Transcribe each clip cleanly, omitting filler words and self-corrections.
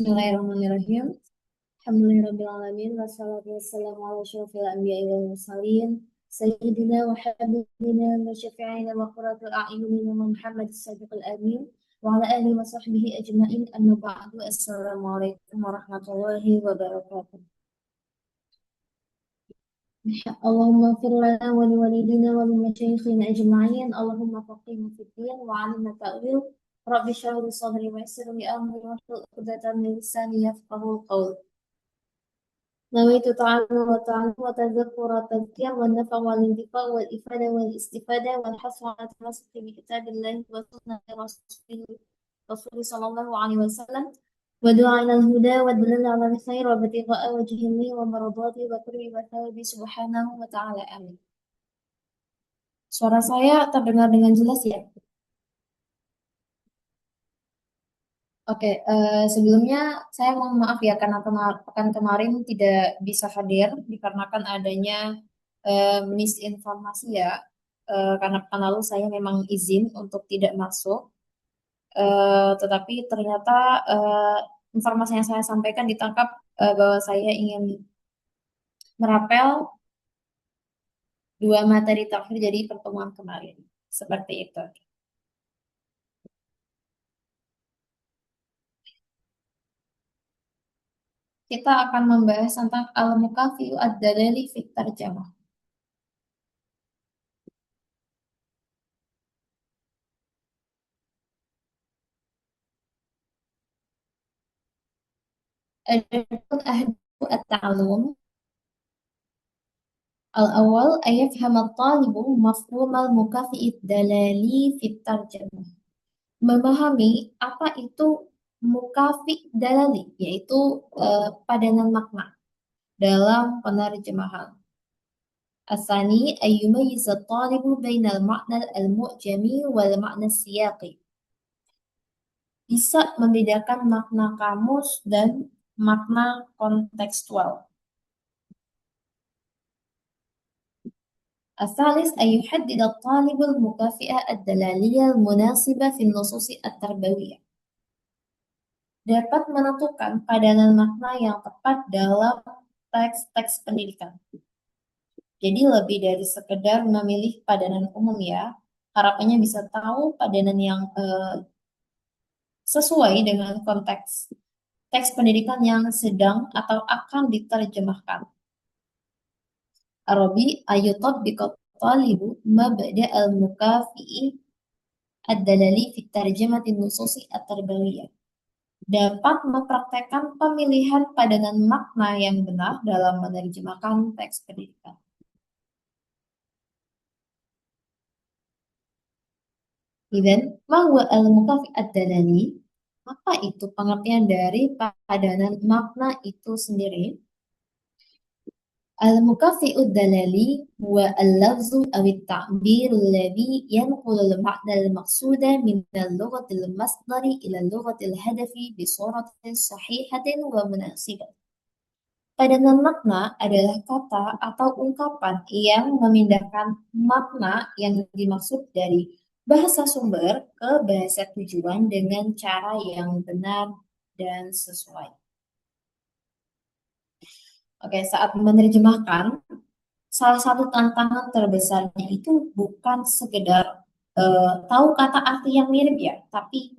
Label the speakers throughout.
Speaker 1: Bismillahirrahmanirrahim. Alhamdulillahirrabbilalamin. Wassalatu wassalamu ala asyrofil anbiya'i wal mursalin. Sayyidina wa habibina wa syafi'ina wa qurratul a'yunina Muhammad as-sadiqul amin. Wa ala alihi wa sahbihi ajma'in. Amma ba'du. Assalamualaikum warahmatullahi wabarakatuh. Allahumma fir lana wa liwalidina wa limasyayikhina ajma'in. Allahumma faqihna fid din wa 'allimna ta'wil. Rabbi shrah li sadri wa yassir li amri wahlul 'uqdatam min lisani yafqahu qawli. نويت تعلم وتعلم وتذكر والتذكير والنفع والانتفاع والإفادة والاستفادة والحث على التمسك بكتاب الله وسنة رسوله صلى الله عليه وسلم ودعاء إلى الهدى والدلالة على الخير وابتغاء وجه الله ومرضاته وقرب وثوابه سبحانه وتعالى آمين. Suara saya terdengar dengan jelas ya? Oke, sebelumnya saya mohon maaf ya karena pekan kemarin tidak bisa hadir dikarenakan adanya misinformasi ya. Karena pekan lalu saya memang izin untuk tidak masuk, tetapi ternyata informasi yang saya sampaikan ditangkap bahwa saya ingin merapel dua materi terakhir dari pertemuan kemarin. Seperti itu. Kita akan membahas tentang al-mukafi'u ad-dalali fit tarjamah. Adapun ahdafu at-ta'allum al-awwal ay yafham at-talibu mafhum al-mukafi'i ad-dalali fit tarjamah. Memahami apa itu mukafi dalali, yaitu padanan makna dalam penerjemahan. Asani ayyumayyiz at-talibu bainal ma'na al-mu'jami wal ma'na siyaqi. Bisa membedakan makna kamus dan makna kontekstual. الثالث أن يحدد الطالب المكافئة الدلالية المناسبة في النصوص التربوية. Dapat menentukan padanan makna yang tepat dalam teks-teks pendidikan. Jadi lebih dari sekedar memilih padanan umum ya. Harapannya bisa tahu padanan yang sesuai dengan konteks teks pendidikan yang sedang atau akan diterjemahkan. Arabi ayutabbiqat talibu mabda al-mukafi'i ad-dalali fi tarjamati nususi at-tarbawiyah. Dapat mempraktekkan pemilihan padanan makna yang benar dalam menerjemahkan teks pendidikan. Idzan, ma huwa al-mukafi' ad-dalali? Apa itu pengertian dari padanan makna itu sendiri? Al-mukafi'u ad-dalali huwa al-lafzu aw at-ta'bir alladhi yanqulu al-ma'na al-maqsuda min al-lughati al-masdari ila al-lughati al-hadafi bi suratin sahihatin wa munasibah. Padanan makna adalah kata atau ungkapan yang memindahkan makna yang dimaksud dari bahasa sumber ke bahasa tujuan dengan cara yang benar dan sesuai. Oke, saat menerjemahkan, salah satu tantangan terbesarnya itu bukan sekedar tahu kata arti yang mirip ya, tapi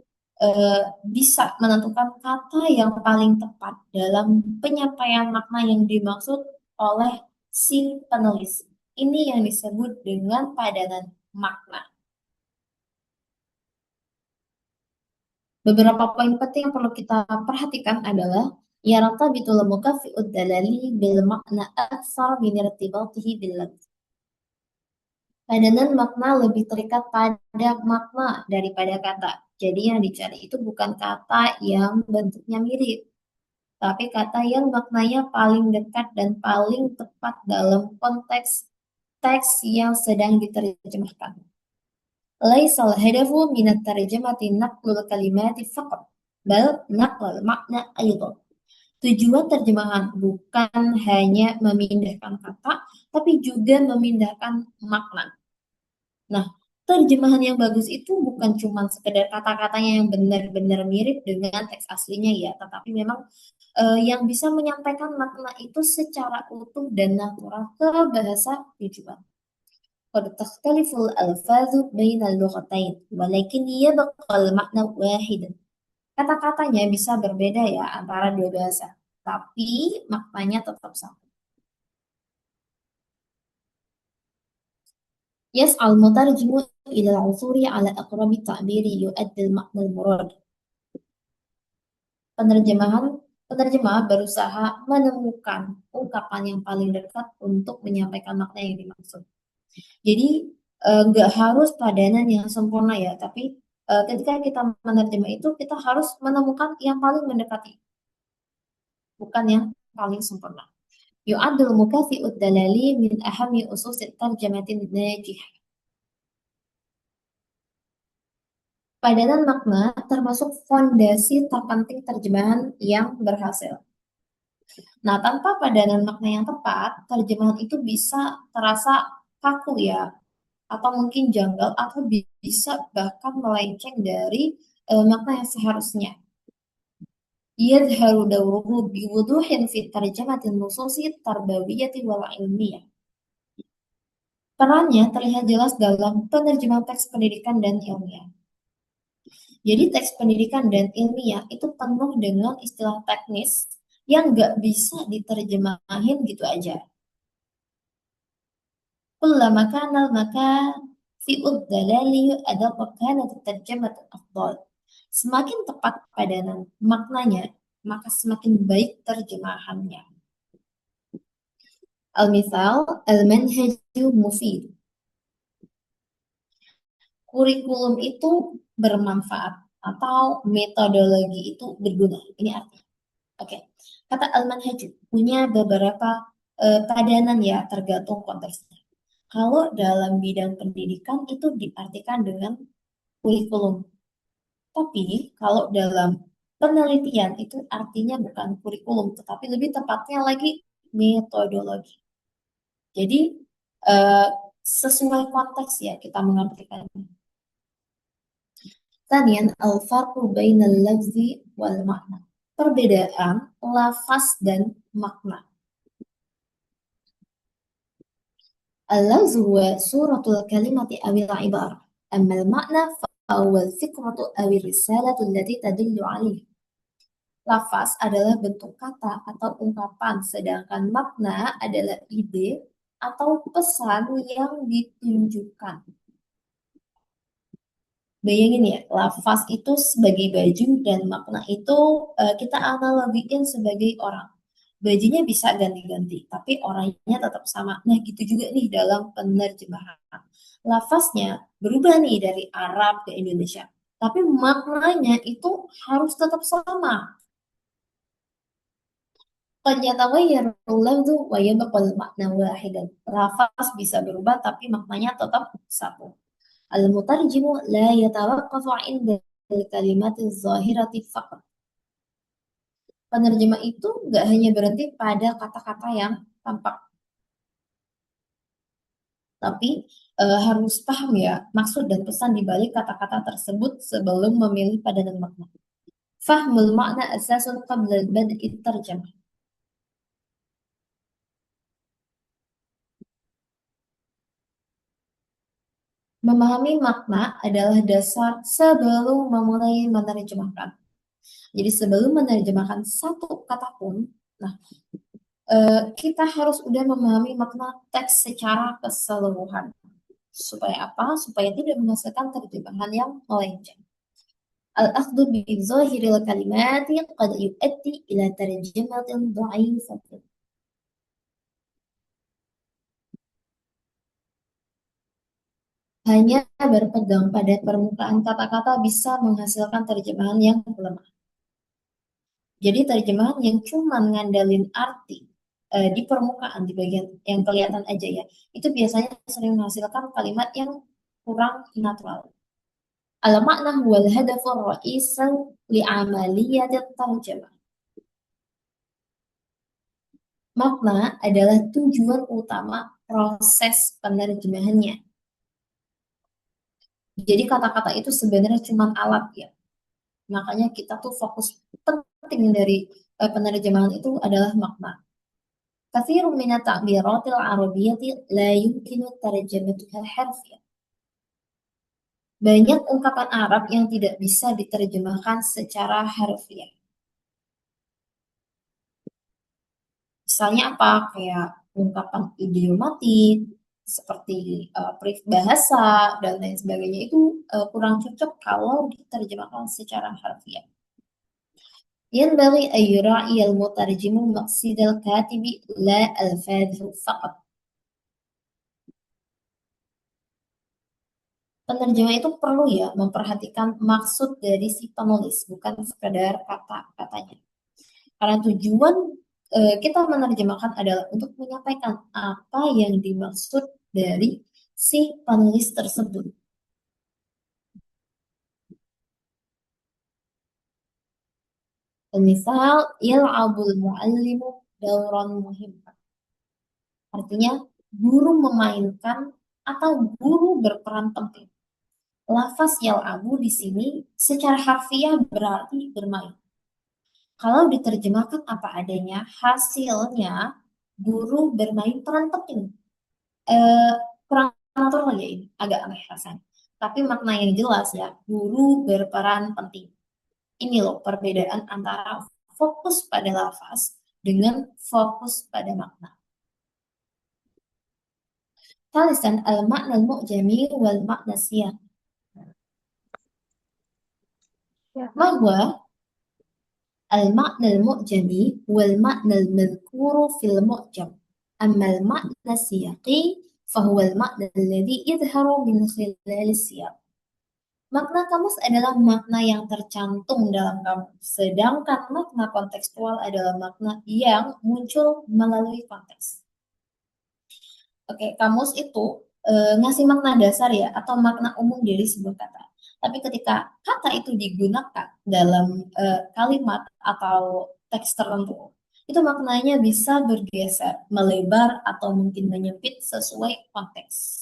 Speaker 1: bisa menentukan kata yang paling tepat dalam penyampaian makna yang dimaksud oleh si penulis. Ini yang disebut dengan padanan makna. Beberapa poin penting yang perlu kita perhatikan adalah yartabitul mukafi'ud dalali bil makna aktsar min irtibatihi bil lafz. Padanan makna lebih terikat pada makna daripada kata. Jadi yang dicari itu bukan kata yang bentuknya mirip, tapi kata yang maknanya paling dekat dan paling tepat dalam konteks teks yang sedang diterjemahkan. Laisal hadafu minat tarjamati naqlul kalimati faqat, bal naqlul makna aidan. Tujuan terjemahan bukan hanya memindahkan kata, tapi juga memindahkan makna. Nah, Terjemahan yang bagus itu bukan cuma sekedar kata-katanya yang benar-benar mirip dengan teks aslinya ya, tetapi memang yang bisa menyampaikan makna itu secara utuh dan natural ke bahasa tujuan. قد تختلف الألفاظ بين اللغتين ولكن يبقى المعنى واحدا. Kata-katanya bisa berbeda ya antara dua bahasa, tapi maknanya tetap sama. يسعى المترجم إلى العثور على أقرب تعبير يؤدي المعنى المراد. Penerjemahan Penerjemah berusaha menemukan ungkapan yang paling dekat untuk menyampaikan makna yang dimaksud. Jadi nggak harus padanan yang sempurna ya, tapi ketika kita menerjemah itu kita harus menemukan yang paling mendekati, bukan yang paling sempurna. Yu'addul mukafi'ud dalali min ahami ususit tarjamatin najih. Padanan makna termasuk fondasi terpenting terjemahan yang berhasil. Nah, tanpa padanan makna yang tepat, terjemahan itu bisa terasa kaku ya, atau mungkin janggal, atau bisa bahkan melenceng dari makna yang seharusnya. يظهر دوره بوضوح في ترجمة النصوص التربوية والعلمية. Perannya terlihat jelas dalam penerjemahan teks pendidikan dan ilmiah. Jadi teks pendidikan dan ilmiah itu penuh dengan istilah teknis yang nggak bisa diterjemahin gitu aja. كلما كان المكان في الدلالي أدق كانت الترجمة أفضل. Semakin tepat padanan maknanya, maka semakin baik terjemahannya. Al-misal, al-manhaju mufid. Kurikulum itu bermanfaat atau metodologi itu berguna. Ini artinya. Oke. Kata al-manhaju punya beberapa padanan ya, tergantung konteksnya. Kalau dalam bidang pendidikan itu diartikan dengan kurikulum. Tapi kalau dalam penelitian itu artinya bukan kurikulum, tetapi lebih tepatnya lagi metodologi. Jadi eh, sesuai konteks ya kita mengartikannya. Tanian al-farqu bainal lafzi wal makna. Perbedaan lafaz dan makna. Al-lafzu huwa suratul kalimati awil ibarah. Amma al-makna فهو الفكرة أو الرسالة التي تدل عليه. Lafaz adalah bentuk kata atau ungkapan, sedangkan makna adalah ide atau pesan yang ditunjukkan. Bayangin ya, lafaz itu sebagai baju dan makna itu kita analogikan sebagai orang. Bajunya bisa ganti-ganti, tapi orangnya tetap sama. Nah, gitu juga nih dalam penerjemahan. Lafaznya berubah nih dari Arab ke Indonesia, tapi maknanya itu harus tetap sama. Qad yataghayyaru al-lafzu wa yabqa al-ma'na wahidan. Lafaz bisa berubah tapi maknanya tetap satu. Al-mutarjimu la yatawaqqafu 'inda al-kalimati adh-dhahirati faqat. Penerjemah itu nggak hanya berhenti pada kata-kata yang tampak, tapi harus paham ya maksud dan pesan di balik kata-kata tersebut sebelum memilih padanan makna. Fahmul makna asasun qabla bad'i tarjamah. Memahami makna adalah dasar sebelum memulai menerjemahkan. Jadi sebelum menerjemahkan satu kata pun, nah kita harus udah memahami makna teks secara keseluruhan. Supaya apa? Supaya tidak menghasilkan terjemahan yang melenceng. Al-akhdhu bi zahiril kalimati qad yu'addi ila tarjamatin dha'ifatin. Hanya berpegang pada permukaan kata-kata bisa menghasilkan terjemahan yang lemah. Jadi terjemahan yang cuma ngandalin arti di permukaan, di bagian yang kelihatan aja ya, itu biasanya sering menghasilkan kalimat yang kurang natural. Al-makna huwal hadafur ra'isan li'amaliyatit tarjamah. Makna adalah tujuan utama proses penerjemahannya. Jadi kata-kata itu sebenarnya cuma alat ya. Makanya kita tuh fokus penting dari penerjemahan itu adalah makna. كثير من التعبيرات العربية لا يمكن ترجمتها حرفيا. Banyak ungkapan Arab yang tidak bisa diterjemahkan secara harfiah. Misalnya apa? Kayak ungkapan idiomatik, seperti peribahasa, dan lain sebagainya itu kurang cocok kalau diterjemahkan secara harfiah. ينبغي أن يراعي المترجم مقصد الكاتب لا ألفاظه فقط. Penerjemah itu perlu ya memperhatikan maksud dari si penulis, bukan sekadar kata-katanya. Karena tujuan kita menerjemahkan adalah untuk menyampaikan apa yang dimaksud dari si penulis tersebut. Misal, yal'abul muallimu dauran muhim. Artinya, guru memainkan atau guru berperan penting. Lafaz yal'abu di sini secara harfiah berarti bermain. Kalau diterjemahkan apa adanya, hasilnya guru bermain peran penting. Eh, Kurang natural ya ini, agak aneh rasanya. Tapi makna yang jelas ya, guru berperan penting. Ini loh perbedaan antara fokus pada lafaz dengan fokus pada makna. Thalisan al-makna al-mu'jami wal makna siyaq. Bahwa المعنى المعجمي هو المعنى المذكور في المعجم، أما المعنى السياقي فهو المعنى الذي يظهر من خلال السياق. Makna kamus adalah makna yang tercantum dalam kamus, sedangkan makna kontekstual adalah makna yang muncul melalui konteks. Oke, kamus itu ngasih makna dasar ya, atau makna umum dari sebuah kata. Tapi ketika kata itu digunakan dalam kalimat atau teks tertentu, itu maknanya bisa bergeser, melebar, atau mungkin menyempit sesuai konteks.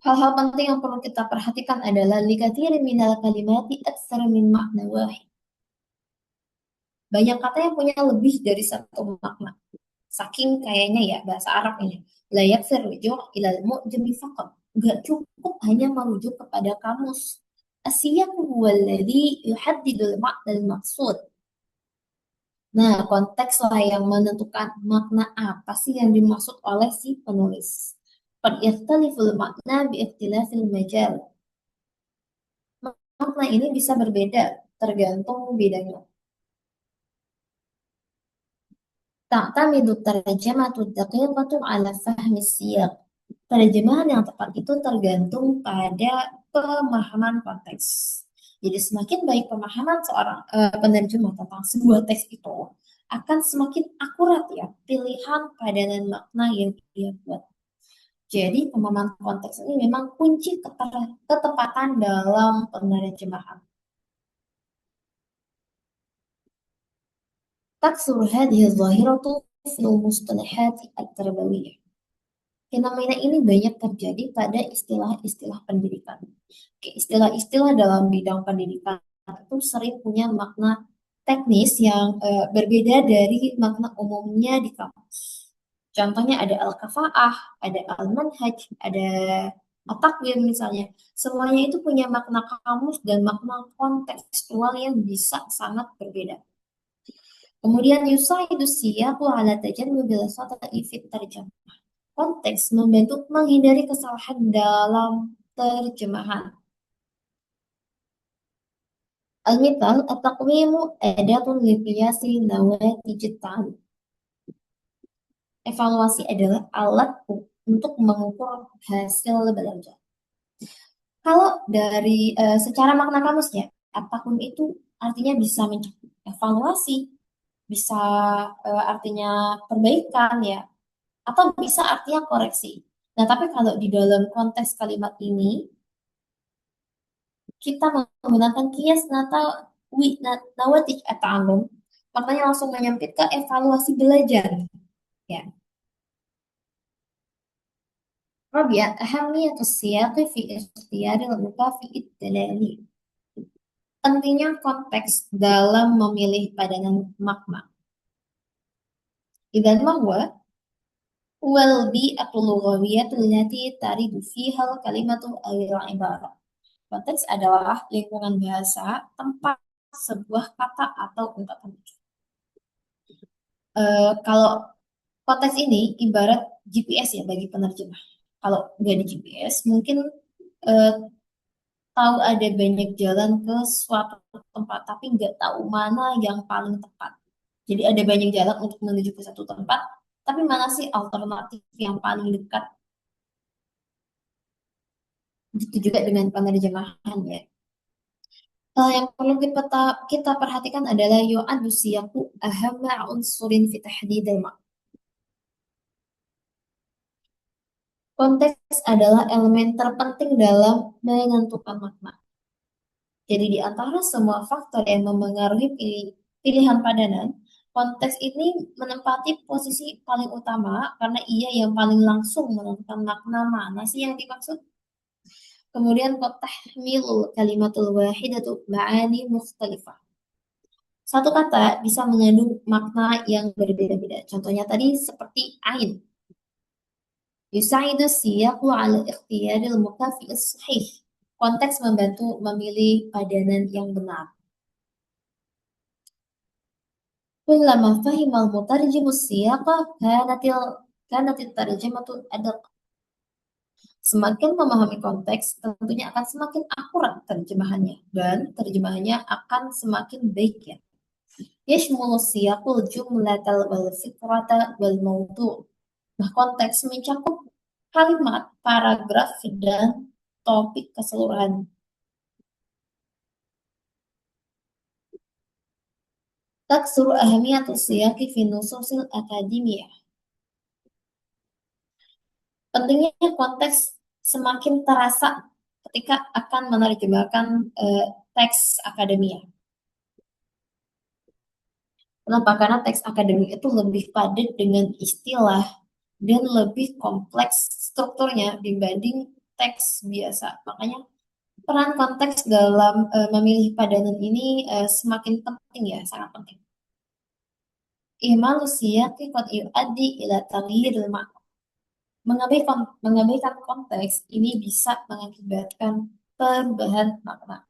Speaker 1: Hal-hal penting yang perlu kita perhatikan adalah likatsirin minal kalimati aktsara min makna wahid. Banyak kata yang punya lebih dari satu makna. Saking kayaknya ya bahasa Arab ini. Layak serujuk ilal mu'jami faqat. Gak cukup hanya merujuk kepada kamus. Asiyaq huwa alladhi yuhaddidul ma'nal maqsud. Nah, konteks lah yang menentukan makna apa sih yang dimaksud oleh si penulis. Qad yakhtaliful makna biikhtilafil majal. Makna ini bisa berbeda tergantung bidangnya. Ta'tamidu tarjamatu daqiqatu ala fahmi siyaq. Terjemahan yang tepat itu tergantung pada pemahaman konteks. Jadi semakin baik pemahaman seorang penerjemah tentang sebuah teks itu, akan semakin akurat ya pilihan padanan makna yang dia buat. Jadi pemahaman konteks ini memang kunci ketepatan dalam penerjemahan. تكثر هذه الظاهرة في المصطلحات التربوية. Fenomena ini banyak terjadi pada istilah-istilah pendidikan. Istilah-istilah dalam bidang pendidikan itu sering punya makna teknis yang berbeda dari makna umumnya di kamus. Contohnya ada al-kafaah, ada al-manhaj, ada at-taqwim misalnya. Semuanya itu punya makna kamus dan makna kontekstual yang bisa sangat berbeda. Kemudian yusaidu siyaqu ala tajannubil khata'i fit tarjamah. Konteks membantu menghindari kesalahan dalam terjemahan. Al-mithal, at-taqwimu adatun liqiyasi nawatij ta'lim. Evaluasi adalah alat untuk mengukur hasil belajar. Kalau dari secara makna kamusnya, apapun itu artinya bisa mencakup evaluasi, bisa artinya perbaikan ya, atau bisa artinya koreksi. Nah, tapi kalau di dalam konteks kalimat ini, kita menggunakan kias nawatij at-ta'allum, maknanya langsung menyempit ke evaluasi belajar. Ya. رابعا أهمية السياق في اختيار المكافئ الدلالي. Pentingnya konteks dalam memilih padanan makna. إذا ما هو البيئة اللغوية التي ترد فيها الكلمة أو العبارة. Konteks adalah lingkungan bahasa, tempat sebuah kata atau ungkapan. Kalau konteks ini ibarat GPS ya bagi penerjemah. Kalau nggak di GPS, mungkin eh, tahu ada banyak jalan ke suatu tempat, tapi nggak tahu mana yang paling tepat. Jadi ada banyak jalan untuk menuju ke satu tempat, tapi mana sih alternatif yang paling dekat? Itu juga dengan penerjemahan ya. Yang perlu kita perhatikan adalah yu'addu siyaqu ahamma unsurin fi tahdidil ma'na. Konteks adalah elemen terpenting dalam menentukan makna. Jadi di antara semua faktor yang memengaruhi pilihan padanan, konteks ini menempati posisi paling utama karena ia yang paling langsung menentukan makna mana sih yang dimaksud. Kemudian tahmilul kalimatul wahidatu ma'ani mukhtalifah. Satu kata bisa mengandung makna yang berbeda-beda. Contohnya tadi seperti ain. Yusaidu siyaqu ala ikhtiyaril mukafi'is sahih. Konteks membantu memilih padanan yang benar. Kullama fahimal mutarjimu siyaqa kanatil tarjamatu adaq. Semakin memahami konteks, tentunya akan semakin akurat terjemahannya. Dan terjemahannya akan semakin baik ya. Yashmulu siyaqul jumlatal wal fikrata wal mawdu'. Nah, konteks mencakup kalimat, paragraf, dan topik keseluruhan. Taksuru ahamiyatul siyaqi fi nususil akademiyah. Pentingnya konteks semakin terasa ketika akan menerjemahkan teks akademia. Kenapa? Karena teks akademik itu lebih padat dengan istilah dan lebih kompleks strukturnya dibanding teks biasa. Makanya peran konteks dalam memilih padanan ini semakin penting ya, sangat penting. Ihmalu siyaqi qad yu'addi ila taghyiril ma'na. Mengabaikan konteks ini bisa mengakibatkan perubahan makna.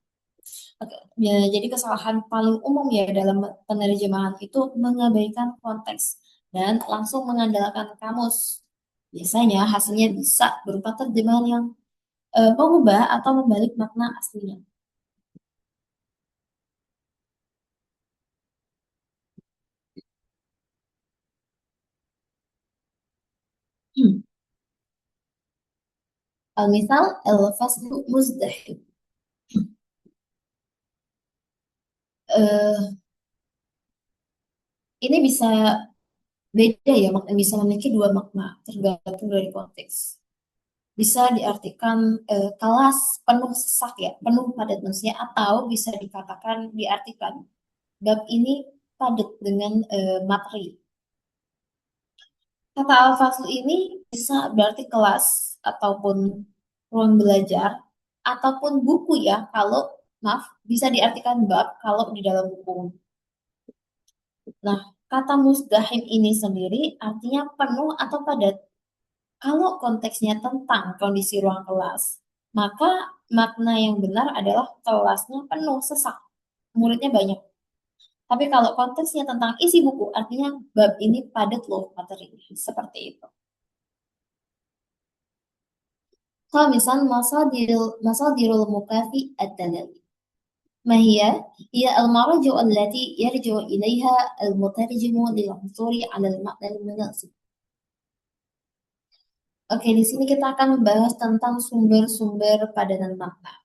Speaker 1: Oke, ya, jadi kesalahan paling umum ya dalam penerjemahan itu mengabaikan konteks dan langsung mengandalkan kamus. Biasanya hasilnya bisa berupa terjemahan yang mengubah atau membalik makna aslinya. Hmm. Al-misal al-faslu muzdahim. Eh, ini bisa beda ya, bisa memiliki dua makna tergantung dari konteks. Bisa diartikan kelas penuh sesak ya, penuh padat manusia, atau bisa dikatakan diartikan bab ini padat dengan materi. Kata al-fasl ini bisa berarti kelas ataupun ruang belajar ataupun buku ya, kalau maaf bisa diartikan bab kalau di dalam buku. Nah, kata musdahim ini sendiri artinya penuh atau padat. Kalau konteksnya tentang kondisi ruang kelas, maka makna yang benar adalah kelasnya penuh sesak, muridnya banyak. Tapi kalau konteksnya tentang isi buku, artinya bab ini padat loh materinya. Seperti itu. Khamisan masadirul mukafi ad-dalali. ما هي؟ هي المراجع التي يرجع إليها المترجم للعثور على المعنى المناسب. Oke, di sini kita akan membahas tentang sumber-sumber padanan makna.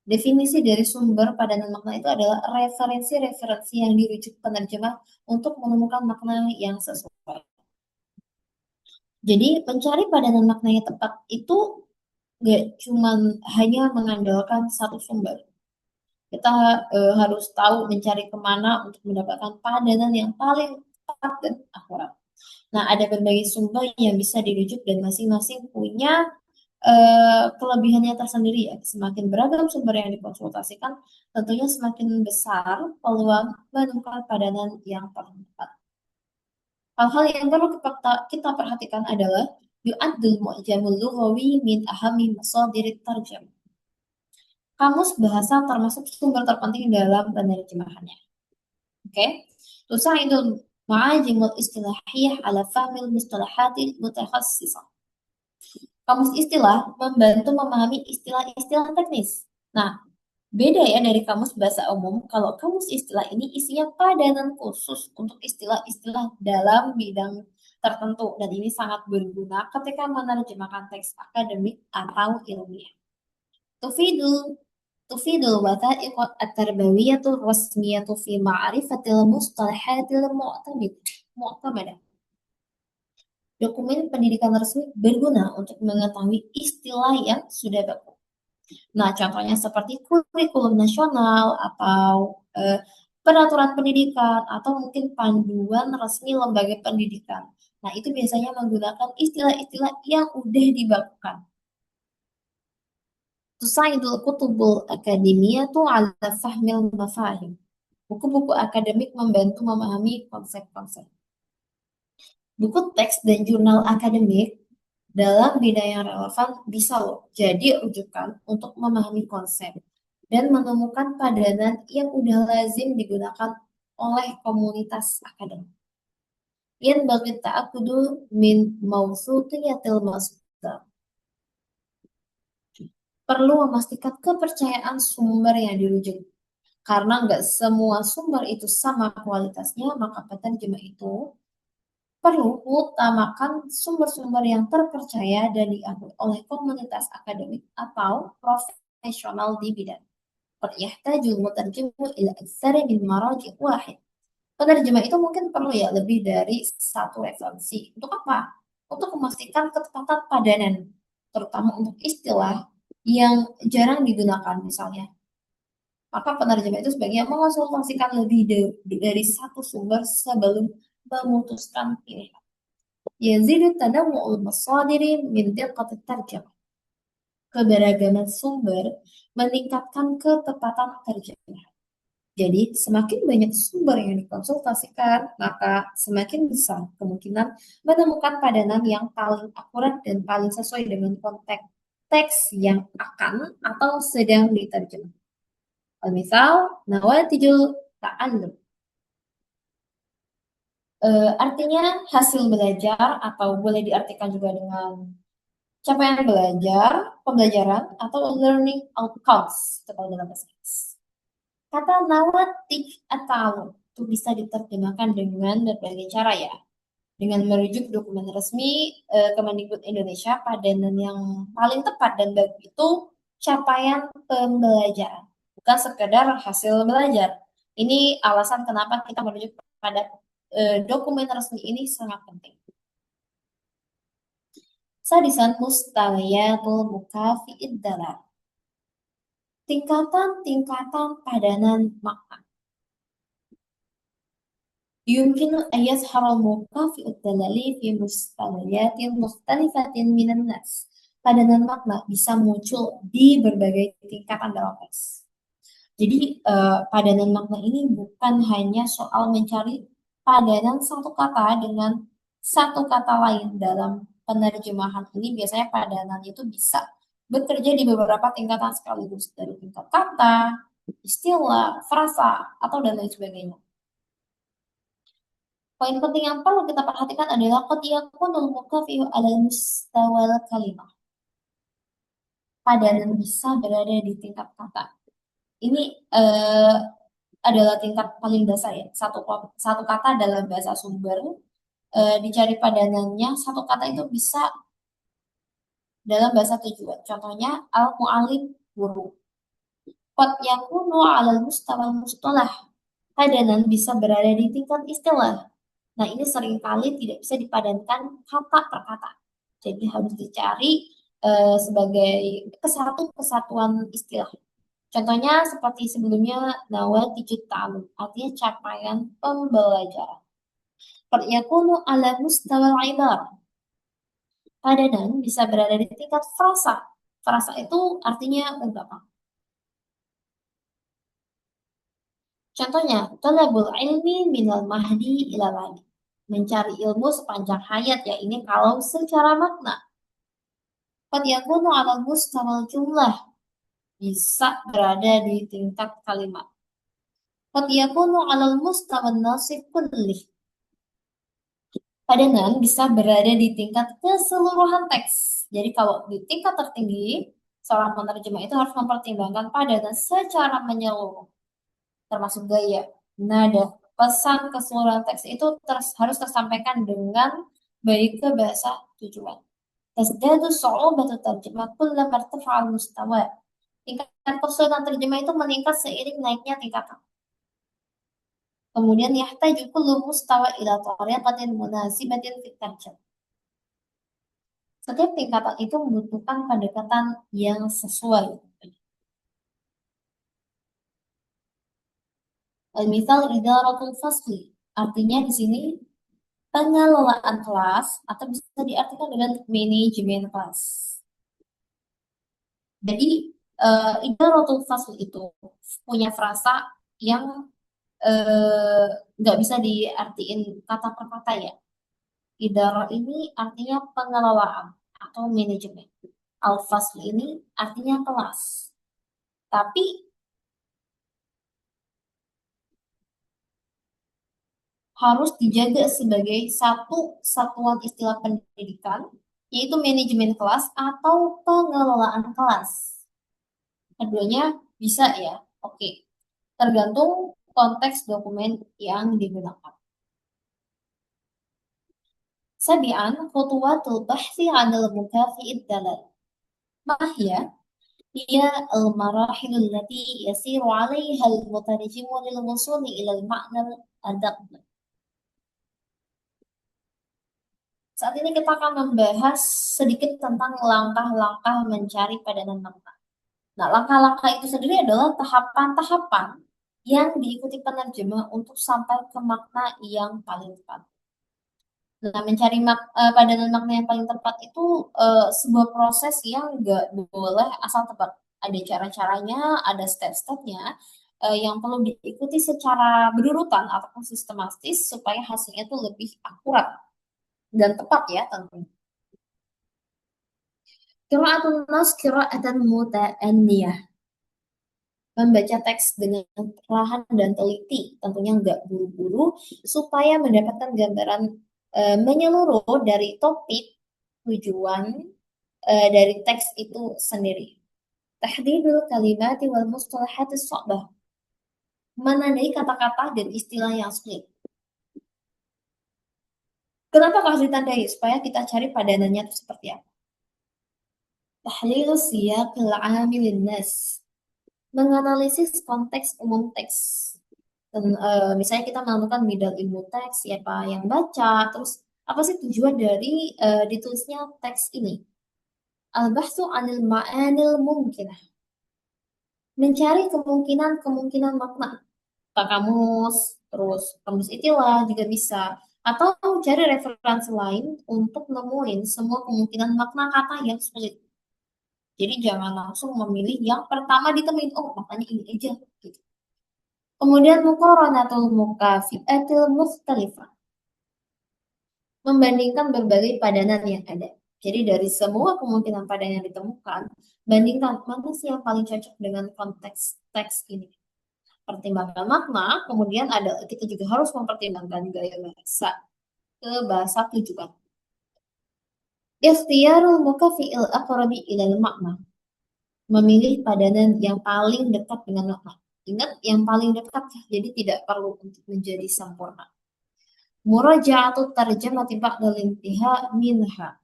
Speaker 1: Definisi dari sumber padanan makna itu adalah referensi-referensi yang dirujuk penerjemah untuk menemukan makna yang sesuai. Jadi, mencari padanan makna yang tepat itu gak cuma hanya mengandalkan satu sumber. Kita harus tahu mencari kemana untuk mendapatkan padanan yang paling tepat dan akurat. Nah, ada berbagai sumber yang bisa dirujuk dan masing-masing punya kelebihannya tersendiri ya. Semakin beragam sumber yang dikonsultasikan, tentunya semakin besar peluang menemukan padanan yang tepat. Hal-hal yang perlu kita perhatikan adalah yu'addul mu'jamul lughawi min ahami masadirit tarjam. Kamus bahasa termasuk sumber terpenting dalam penerjemahannya. Oke? Tusa'idul ma'ajimul istilahiyah ala fahmil mustalahatil mutakhassisah. Kamus istilah membantu memahami istilah-istilah teknis. Nah, beda ya dari kamus bahasa umum. Kalau kamus istilah ini isinya padanan khusus untuk istilah-istilah dalam bidang tertentu. Dan ini sangat berguna ketika menerjemahkan teks akademik atau ilmiah. Tufidul tufidul watha'iq at-tarbawiyatul rasmiyatu fi ma'rifatil mustalahatil mu'tamadah. Dokumen pendidikan resmi berguna untuk mengetahui istilah yang sudah baku. Nah, contohnya seperti kurikulum nasional atau peraturan pendidikan atau mungkin panduan resmi lembaga pendidikan. Nah, itu biasanya menggunakan istilah-istilah yang udah dibakukan. Tusaidul kutubul akademiyatu ala fahmil mafahim. Buku-buku akademik membantu memahami konsep-konsep. Buku teks dan jurnal akademik dalam bidang yang relevan bisa loh jadi rujukan untuk memahami konsep dan menemukan padanan yang udah lazim digunakan oleh komunitas akademik. Yang bagi ta'akudu min mawthuqiyatil masdar. Perlu memastikan kepercayaan sumber yang dirujuk. Karena nggak semua sumber itu sama kualitasnya, maka penerjemah itu perlu utamakan sumber-sumber yang terpercaya dan diakui oleh komunitas akademik atau profesional di bidang. Qad yahtajul mutarjimu ila aktsara min maraji' wahid. Penerjemah itu mungkin perlu ya lebih dari satu referensi. Untuk apa? Untuk memastikan ketepatan padanan, terutama untuk istilah yang jarang digunakan misalnya. Maka penerjemah itu sebaiknya mengonsultasikan lebih dari satu sumber sebelum memutuskan pilihan. Yazidu tanawu'ul masadiri min diqqatit tarjamah. Keberagaman sumber meningkatkan ketepatan terjemah. Jadi, semakin banyak sumber yang dikonsultasikan, maka semakin besar kemungkinan menemukan padanan yang paling akurat dan paling sesuai dengan konteks teks yang akan atau sedang diterjemah. Misal, nawatijul ta'allum. Artinya hasil belajar atau boleh diartikan juga dengan capaian belajar, pembelajaran, atau learning outcomes itu kalau dalam bahasa Inggris. Kata nawatij atau itu bisa diterjemahkan dengan berbagai cara ya. Dengan merujuk dokumen resmi Kemendikbud Indonesia, padanan yang paling tepat dan baik itu capaian pembelajaran, bukan sekedar hasil belajar. Ini alasan kenapa kita merujuk pada dokumen resmi ini sangat penting. Sadisan mustawiyatul mukafi'id dalal. Tingkatan-tingkatan padanan makna. Yumkinu an yazhara mukafi'ud dalali fi mustawiyatin mukhtalifatin minan nas. Padanan makna bisa muncul di berbagai tingkatan dalam teks. Jadi padanan makna ini bukan hanya soal mencari padanan satu kata dengan satu kata lain dalam penerjemahan ini. Biasanya padanan itu bisa bekerja di beberapa tingkatan sekaligus, dari tingkat kata, istilah, frasa, atau dan lain sebagainya. Poin penting yang perlu kita perhatikan adalah qad yakunul mukafi'u 'alal mustawal kalimah. Padanan bisa berada di tingkat kata. Ini adalah tingkat paling dasar ya. Satu kata dalam bahasa sumber dicari padanannya, satu kata itu bisa dalam bahasa tujuan. Contohnya al-mu'allim, guru. Qad yakunu 'alal mustawal mustalah. Padanan bisa berada di tingkat istilah. Nah, ini seringkali tidak bisa dipadankan kata per kata. Jadi harus dicari sebagai kesatuan istilah. Contohnya seperti sebelumnya nawatijut ta'alum, artinya capaian pembelajaran. Qad yakunu ala mustawal ibarah. Padanan bisa berada di tingkat frasa. Frasa itu artinya ungkapan. Contohnya, talabul ilmi minal mahdi ilal lahdi. Mencari ilmu sepanjang hayat, ya ini kalau secara makna. Qad yakunu ala mustawal jumlah. Bisa berada di tingkat kalimat. Qad yakunu ala mustawal nasib kullih. Padanan bisa berada di tingkat keseluruhan teks. Jadi kalau di tingkat tertinggi, seorang penerjemah itu harus mempertimbangkan padanan secara menyeluruh, termasuk gaya, nada, pesan keseluruhan teks itu harus tersampaikan dengan baik ke bahasa tujuan. Tasdadu su'ubatu tarjemah kullama irtafa'al mustawa. Tingkat kesulitan terjemah itu meningkat seiring naiknya tingkatan. Kemudian yahtaju kullu mustawa ila tariqatin munasibatin fit tarjamah. Setiap tingkatan itu membutuhkan pendekatan yang sesuai. Misal idaratul fasli. Artinya di sini pengelolaan kelas atau bisa diartikan dengan manajemen kelas. Jadi idaratul fasli itu punya frasa yang eh, nggak bisa diartiin kata per kata ya. Idarah ini artinya pengelolaan atau manajemen. Al-fasl ini artinya kelas. Tapi harus dijaga sebagai satu satuan istilah pendidikan, yaitu manajemen kelas atau pengelolaan kelas. Keduanya bisa ya, oke. Tergantung konteks dokumen yang digunakan. Sabian, khutuwatul bahsi 'anil mukafi'id dalal. Mahya, hiya al-marahil allati yasiru 'alaiha al-mutarjimu lil wusuli ila al-ma'na al-adab. Saat ini kita akan membahas sedikit tentang langkah-langkah mencari padanan makna. Nah, langkah-langkah itu sendiri adalah tahapan-tahapan yang diikuti penerjemah untuk sampai ke makna yang paling tepat. Nah, mencari padanan makna yang paling tepat itu sebuah proses yang nggak boleh asal tebak. Ada cara-caranya, ada step-stepnya yang perlu diikuti secara berurutan ataupun sistematis supaya hasilnya itu lebih akurat dan tepat ya tentunya. Qira'atun nas qira'atan muta'anniyah. Membaca teks dengan perlahan dan teliti, tentunya nggak buru-buru, supaya mendapatkan gambaran menyeluruh dari topik tujuan dari teks itu sendiri. Tahdidul kalimati wal mustalahati sha'bah. Menandai kata-kata dan istilah yang sulit. Kenapa harus ditandai? Supaya kita cari padanannya itu seperti apa. Tahlilu siyaqil amilin nas. Menganalisis konteks umum teks. Dan, misalnya kita menentukan bidang ilmu teks, siapa yang baca, terus apa sih tujuan dari ditulisnya teks ini? Al-bahthu anil ma'anil mungkinah. Mencari kemungkinan-kemungkinan makna. Pak kamus, terus kamus itilah juga bisa. Atau cari referensi lain untuk nemuin semua kemungkinan makna kata yang sulit. Jadi jangan langsung memilih yang pertama ditemuin, oh maknanya ini aja. Gitu. Kemudian muqaranatul mukafi'atil mukhtalifah. Membandingkan berbagai padanan yang ada. Jadi dari semua kemungkinan padanan yang ditemukan, bandingkan mana sih yang paling cocok dengan konteks teks ini. Pertimbangkan makna, kemudian kita juga harus mempertimbangkan gaya bahasa ke bahasa tujuan. Ikhtiyarul mukafi'il aqrabi ilal makna. Memilih padanan yang paling dekat dengan makna. Ingat yang paling dekat, jadi tidak perlu untuk menjadi sempurna. Muraja'atut tarjamati ba'dal intiha minha.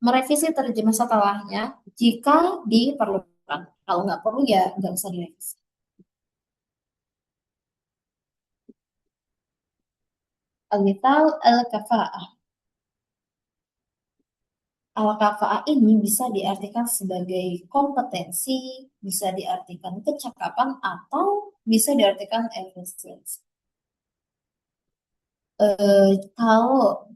Speaker 1: Merevisi terjemah setelahnya jika diperlukan. Kalau nggak perlu ya nggak usah direvisi. Al-mithal al-kafa'ah. Al-kafa'ah ini bisa diartikan sebagai kompetensi, bisa diartikan kecakapan, atau bisa diartikan efisiensi. Kalau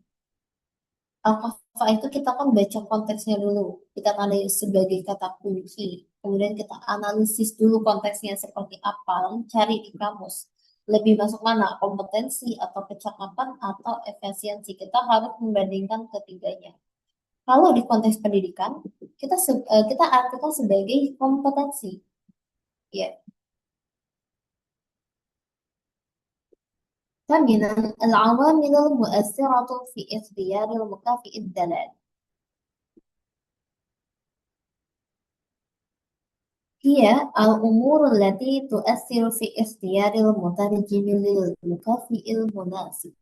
Speaker 1: Al-Kahfi itu kita kan baca konteksnya dulu. Kita tandai sebagai kata kunci. Kemudian kita analisis dulu konteksnya seperti apa. Lalu cari di kamus. Lebih masuk mana? Kompetensi atau kecakapan atau efisiensi. Kita harus membandingkan ketiganya. Kalau di konteks pendidikan, kita artikan sebagai kompetensi. Ya. ثامنا العوامل المؤثرة في اختيار المكافئ الدلال هي الأمور التي تؤثر في اختيار المترجم للمكافئ المناسب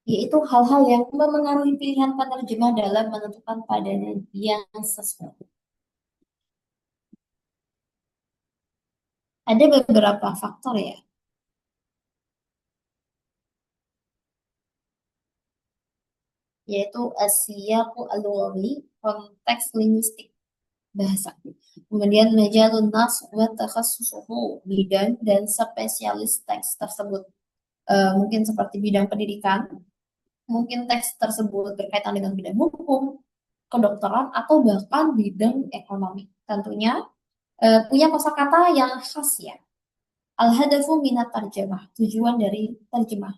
Speaker 1: yaitu hal-hal yang memengaruhi pilihan penerjemah dalam menentukan padanan yang sesuai. Ada beberapa faktor ya, yaitu asiyaqu al-lughawi, konteks linguistik bahasa. Kemudian majalun nas wa takhassusuhu, bidang dan spesialis teks tersebut. Mungkin seperti bidang pendidikan, mungkin teks tersebut berkaitan dengan bidang hukum, kedokteran, atau bahkan bidang ekonomi. Tentunya punya kosakata yang khas ya. Al-hadafu minat tarjamah, tujuan dari terjemah.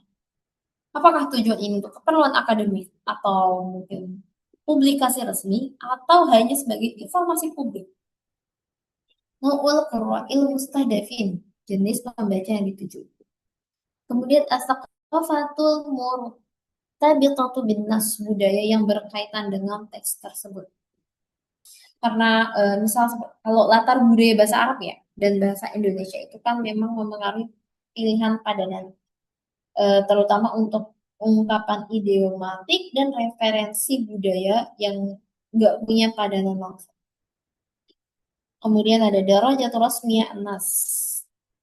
Speaker 1: Apakah tujuan ini untuk keperluan akademik atau mungkin publikasi resmi atau hanya sebagai informasi publik? Nau'ul qurra'il mustahdafin, jenis pembaca yang dituju. Kemudian as-saqafatul murtabitatu bin nas, budaya yang berkaitan dengan teks tersebut. Karena misal kalau latar budaya bahasa Arab ya dan bahasa Indonesia itu kan memang memengaruhi pilihan padanan, terutama untuk ungkapan idiomatik dan referensi budaya yang nggak punya padanan langsung. Kemudian ada darajatul rasmiyah nas,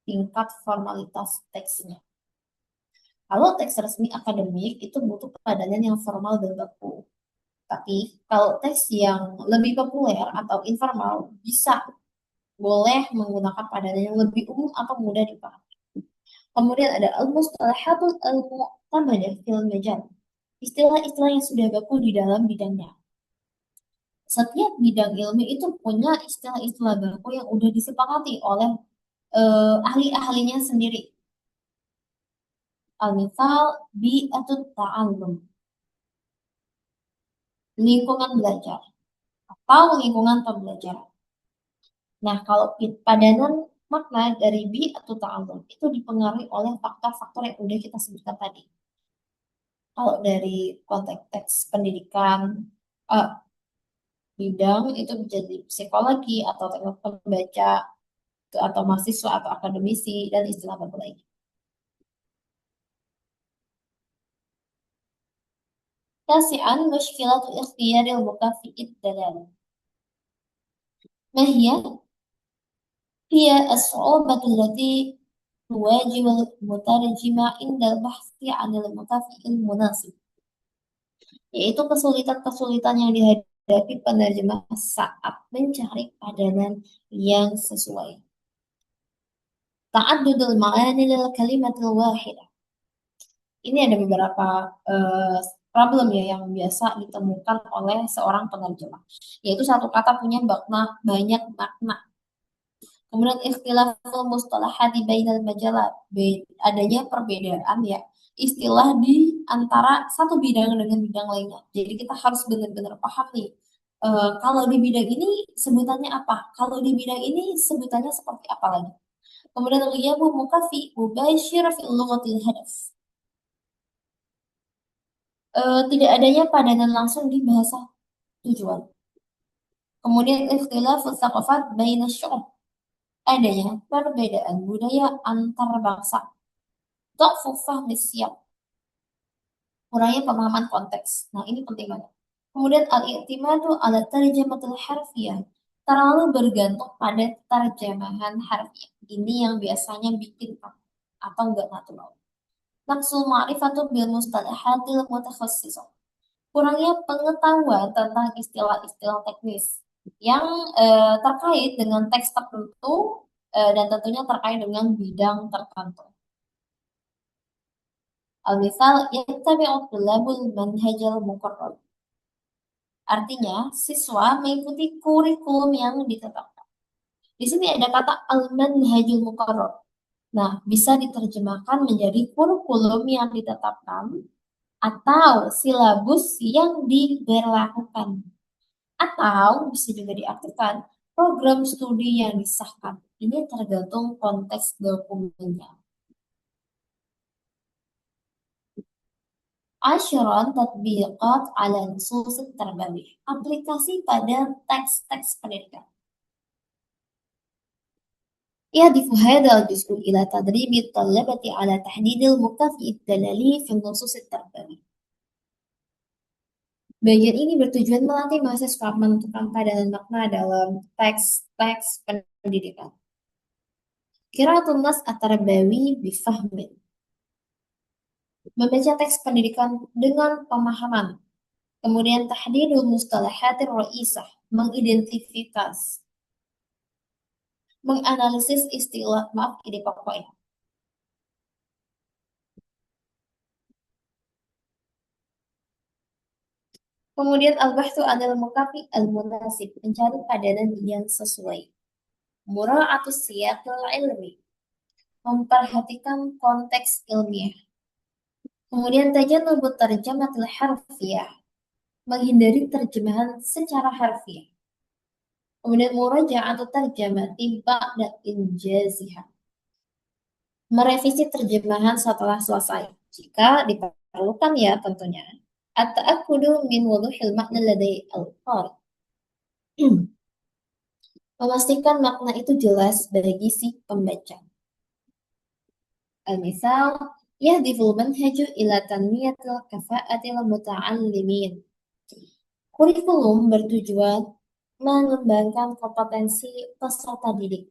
Speaker 1: tingkat formalitas teksnya. Kalau teks resmi akademik itu butuh padanan yang formal dan baku. Tapi kalau teks yang lebih populer atau informal bisa boleh menggunakan padanan yang lebih umum atau mudah dipahami. Kemudian ada al-mustalahatul al-mu'tamadah fil majal. Istilah-istilah yang sudah baku di dalam bidangnya. Setiap bidang ilmu itu punya istilah-istilah baku yang udah disepakati oleh ahli-ahlinya sendiri. Al-mithal bi'atut ta'allum, lingkungan belajar atau lingkungan pembelajaran. Nah, kalau padanan makna dari bi atau ta'allum itu dipengaruhi oleh faktor-faktor yang udah kita sebutkan tadi. Kalau dari konteks teks pendidikan, eh, bidang itu menjadi psikologi atau teknik pembaca atau mahasiswa atau akademisi dan istilah baru lain. Tasian muskilatu ikhtiyaril mukafi'id dalal. ما هي الصعوبة التي تواجه المترجم عند البحث عن المكافئ المناسب. Yaitu kesulitan-kesulitan yang dihadapi penerjemah saat mencari padanan yang sesuai. Ta'addudul ma'ani lil kalimatil wahidah. Ini ada beberapa problem ya yang biasa ditemukan oleh seorang penerjemah. Yaitu satu kata punya banyak makna. Kemudian ikhtilaful mustalahati bainal majalat. Adanya perbedaan ya istilah di antara satu bidang dengan bidang lainnya. Jadi kita harus benar-benar paham nih. Kalau di bidang ini sebutannya apa? Kalau di bidang ini sebutannya seperti apa lagi? Kemudian ghiyabu mukafi mubasyir fil lughatil hadaf. Tidak adanya padanan langsung di bahasa tujuan. Kemudian ikhtilafus thaqafat baina syu'ub. Adanya perbedaan budaya antar bangsa. Dha'fu fahmi siyaq, kurangnya pemahaman konteks. Nah, ini penting banget. Kemudian al-i'timadu ala tarjamatul harfiyah, terlalu bergantung pada terjemahan harfiah. Ini yang biasanya bikin kaku atau enggak natural. Naqsul ma'rifatu bil mustalahatil mutakhassisah. Kurangnya pengetahuan tentang istilah-istilah teknis yang terkait dengan teks tertentu dan tentunya terkait dengan bidang tertentu. Al-misal yattabi'u tullabul manhajal muqarrar. Artinya, siswa mengikuti kurikulum yang ditetapkan. Di sini ada kata al-manhajul muqarrar. Nah, bisa diterjemahkan menjadi kurikulum yang ditetapkan atau silabus yang diberlakukan. Atau bisa juga diartikan program studi yang disahkan. Ini tergantung konteks dokumennya. Asyaron tatbiqat ala nusus terbawih. Aplikasi pada teks-teks pendidikan. يهدف هذا الجزء إلى تدريب الطلبة على تحديد المكافئ الدلالي في النصوص التربوية. Bagian ini bertujuan melatih mahasiswa menentukan padanan makna dalam teks-teks pendidikan. Qira'atun nas at-tarbawi bifahmin. Membaca teks pendidikan dengan pemahaman. Kemudian tahdidul mustalahatir ra'isah, mengidentifikasi, menganalisis istilah, maaf ini pokoknya. Kemudian al-bahthu adalah mukafi al-munasib, mencari padanan yang sesuai. Mura'atus siyaqil ilmi, memperhatikan konteks ilmiah. Kemudian tajannubut tarjamatil harfiyah, menghindari terjemahan secara harfiah. Kemudian muraja'atut tarjamati ba'da injaziha, merevisi terjemahan setelah selesai jika diperlukan ya tentunya. At-ta'akkudu min wuduhil makna ladai al-qari. Memastikan makna itu jelas bagi si pembaca. Al-misal, yahdiful manhaju ila tanmiyatil kafa'atil muta'allimin. Kurikulum bertujuan mengembangkan kompetensi peserta didik.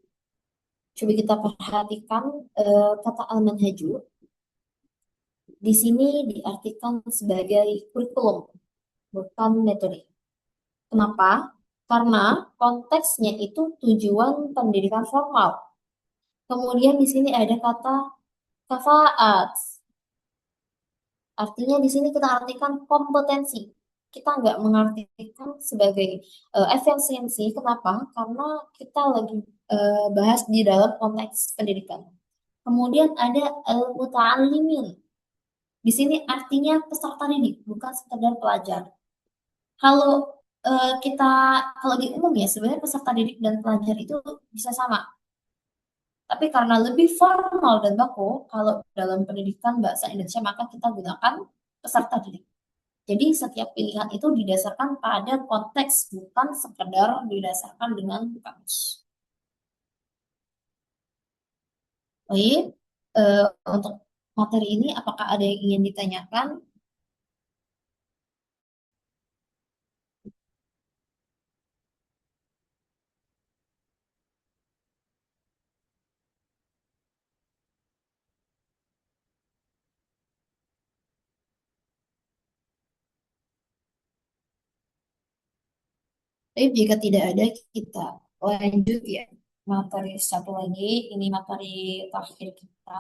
Speaker 1: Coba kita perhatikan kata al-manhaju. Di sini diartikan sebagai kurikulum, bukan metode. Kenapa? Karena konteksnya itu tujuan pendidikan formal. Kemudian di sini ada kata kafaat. Artinya di sini kita artikan kompetensi. Kita nggak mengartikan sebagai efisiensi. Kenapa? Karena kita lagi bahas di dalam konteks pendidikan. Kemudian ada al-muta'allimin. Di sini artinya peserta didik, bukan sekedar pelajar. Kalau kita kalau di umum ya sebenarnya peserta didik dan pelajar itu bisa sama. Tapi karena lebih formal dan baku, kalau dalam pendidikan bahasa Indonesia maka kita gunakan peserta didik. Jadi setiap pilihan itu didasarkan pada konteks, bukan sekedar didasarkan dengan kamus. Baik, untuk materi ini apakah ada yang ingin ditanyakan? Tapi jika tidak ada, kita lanjut ya. Materi satu lagi, ini materi terakhir kita.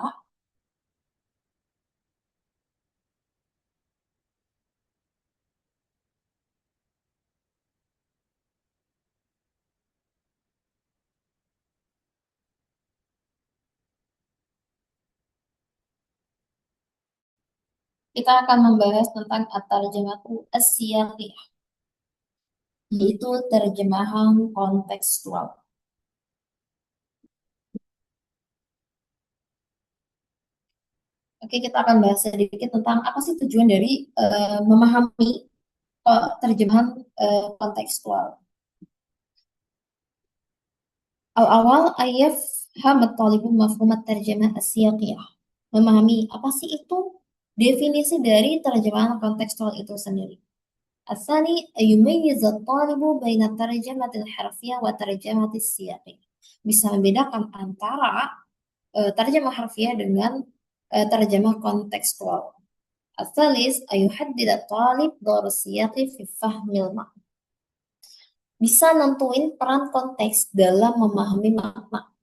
Speaker 1: Kita akan membahas tentang at-tarjamatu as-siyaqiyah, yaitu terjemahan kontekstual. Oke, kita akan bahas sedikit tentang apa sih tujuan dari memahami terjemahan kontekstual. Awal-awal ayat hamat talibu mafhumat terjemah as-siyaqiyah. Memahami apa sih itu definisi dari terjemahan kontekstual itu sendiri. الثاني يميز الطالب بين الترجمة الحرفية وترجمة السياق. Bisa membedakan antara terjemah harfiah dengan terjemah kontekstual. الثالث يحدد الطالب دور السياق في فهم المعنى. Bisa nentuin peran konteks dalam memahami makna.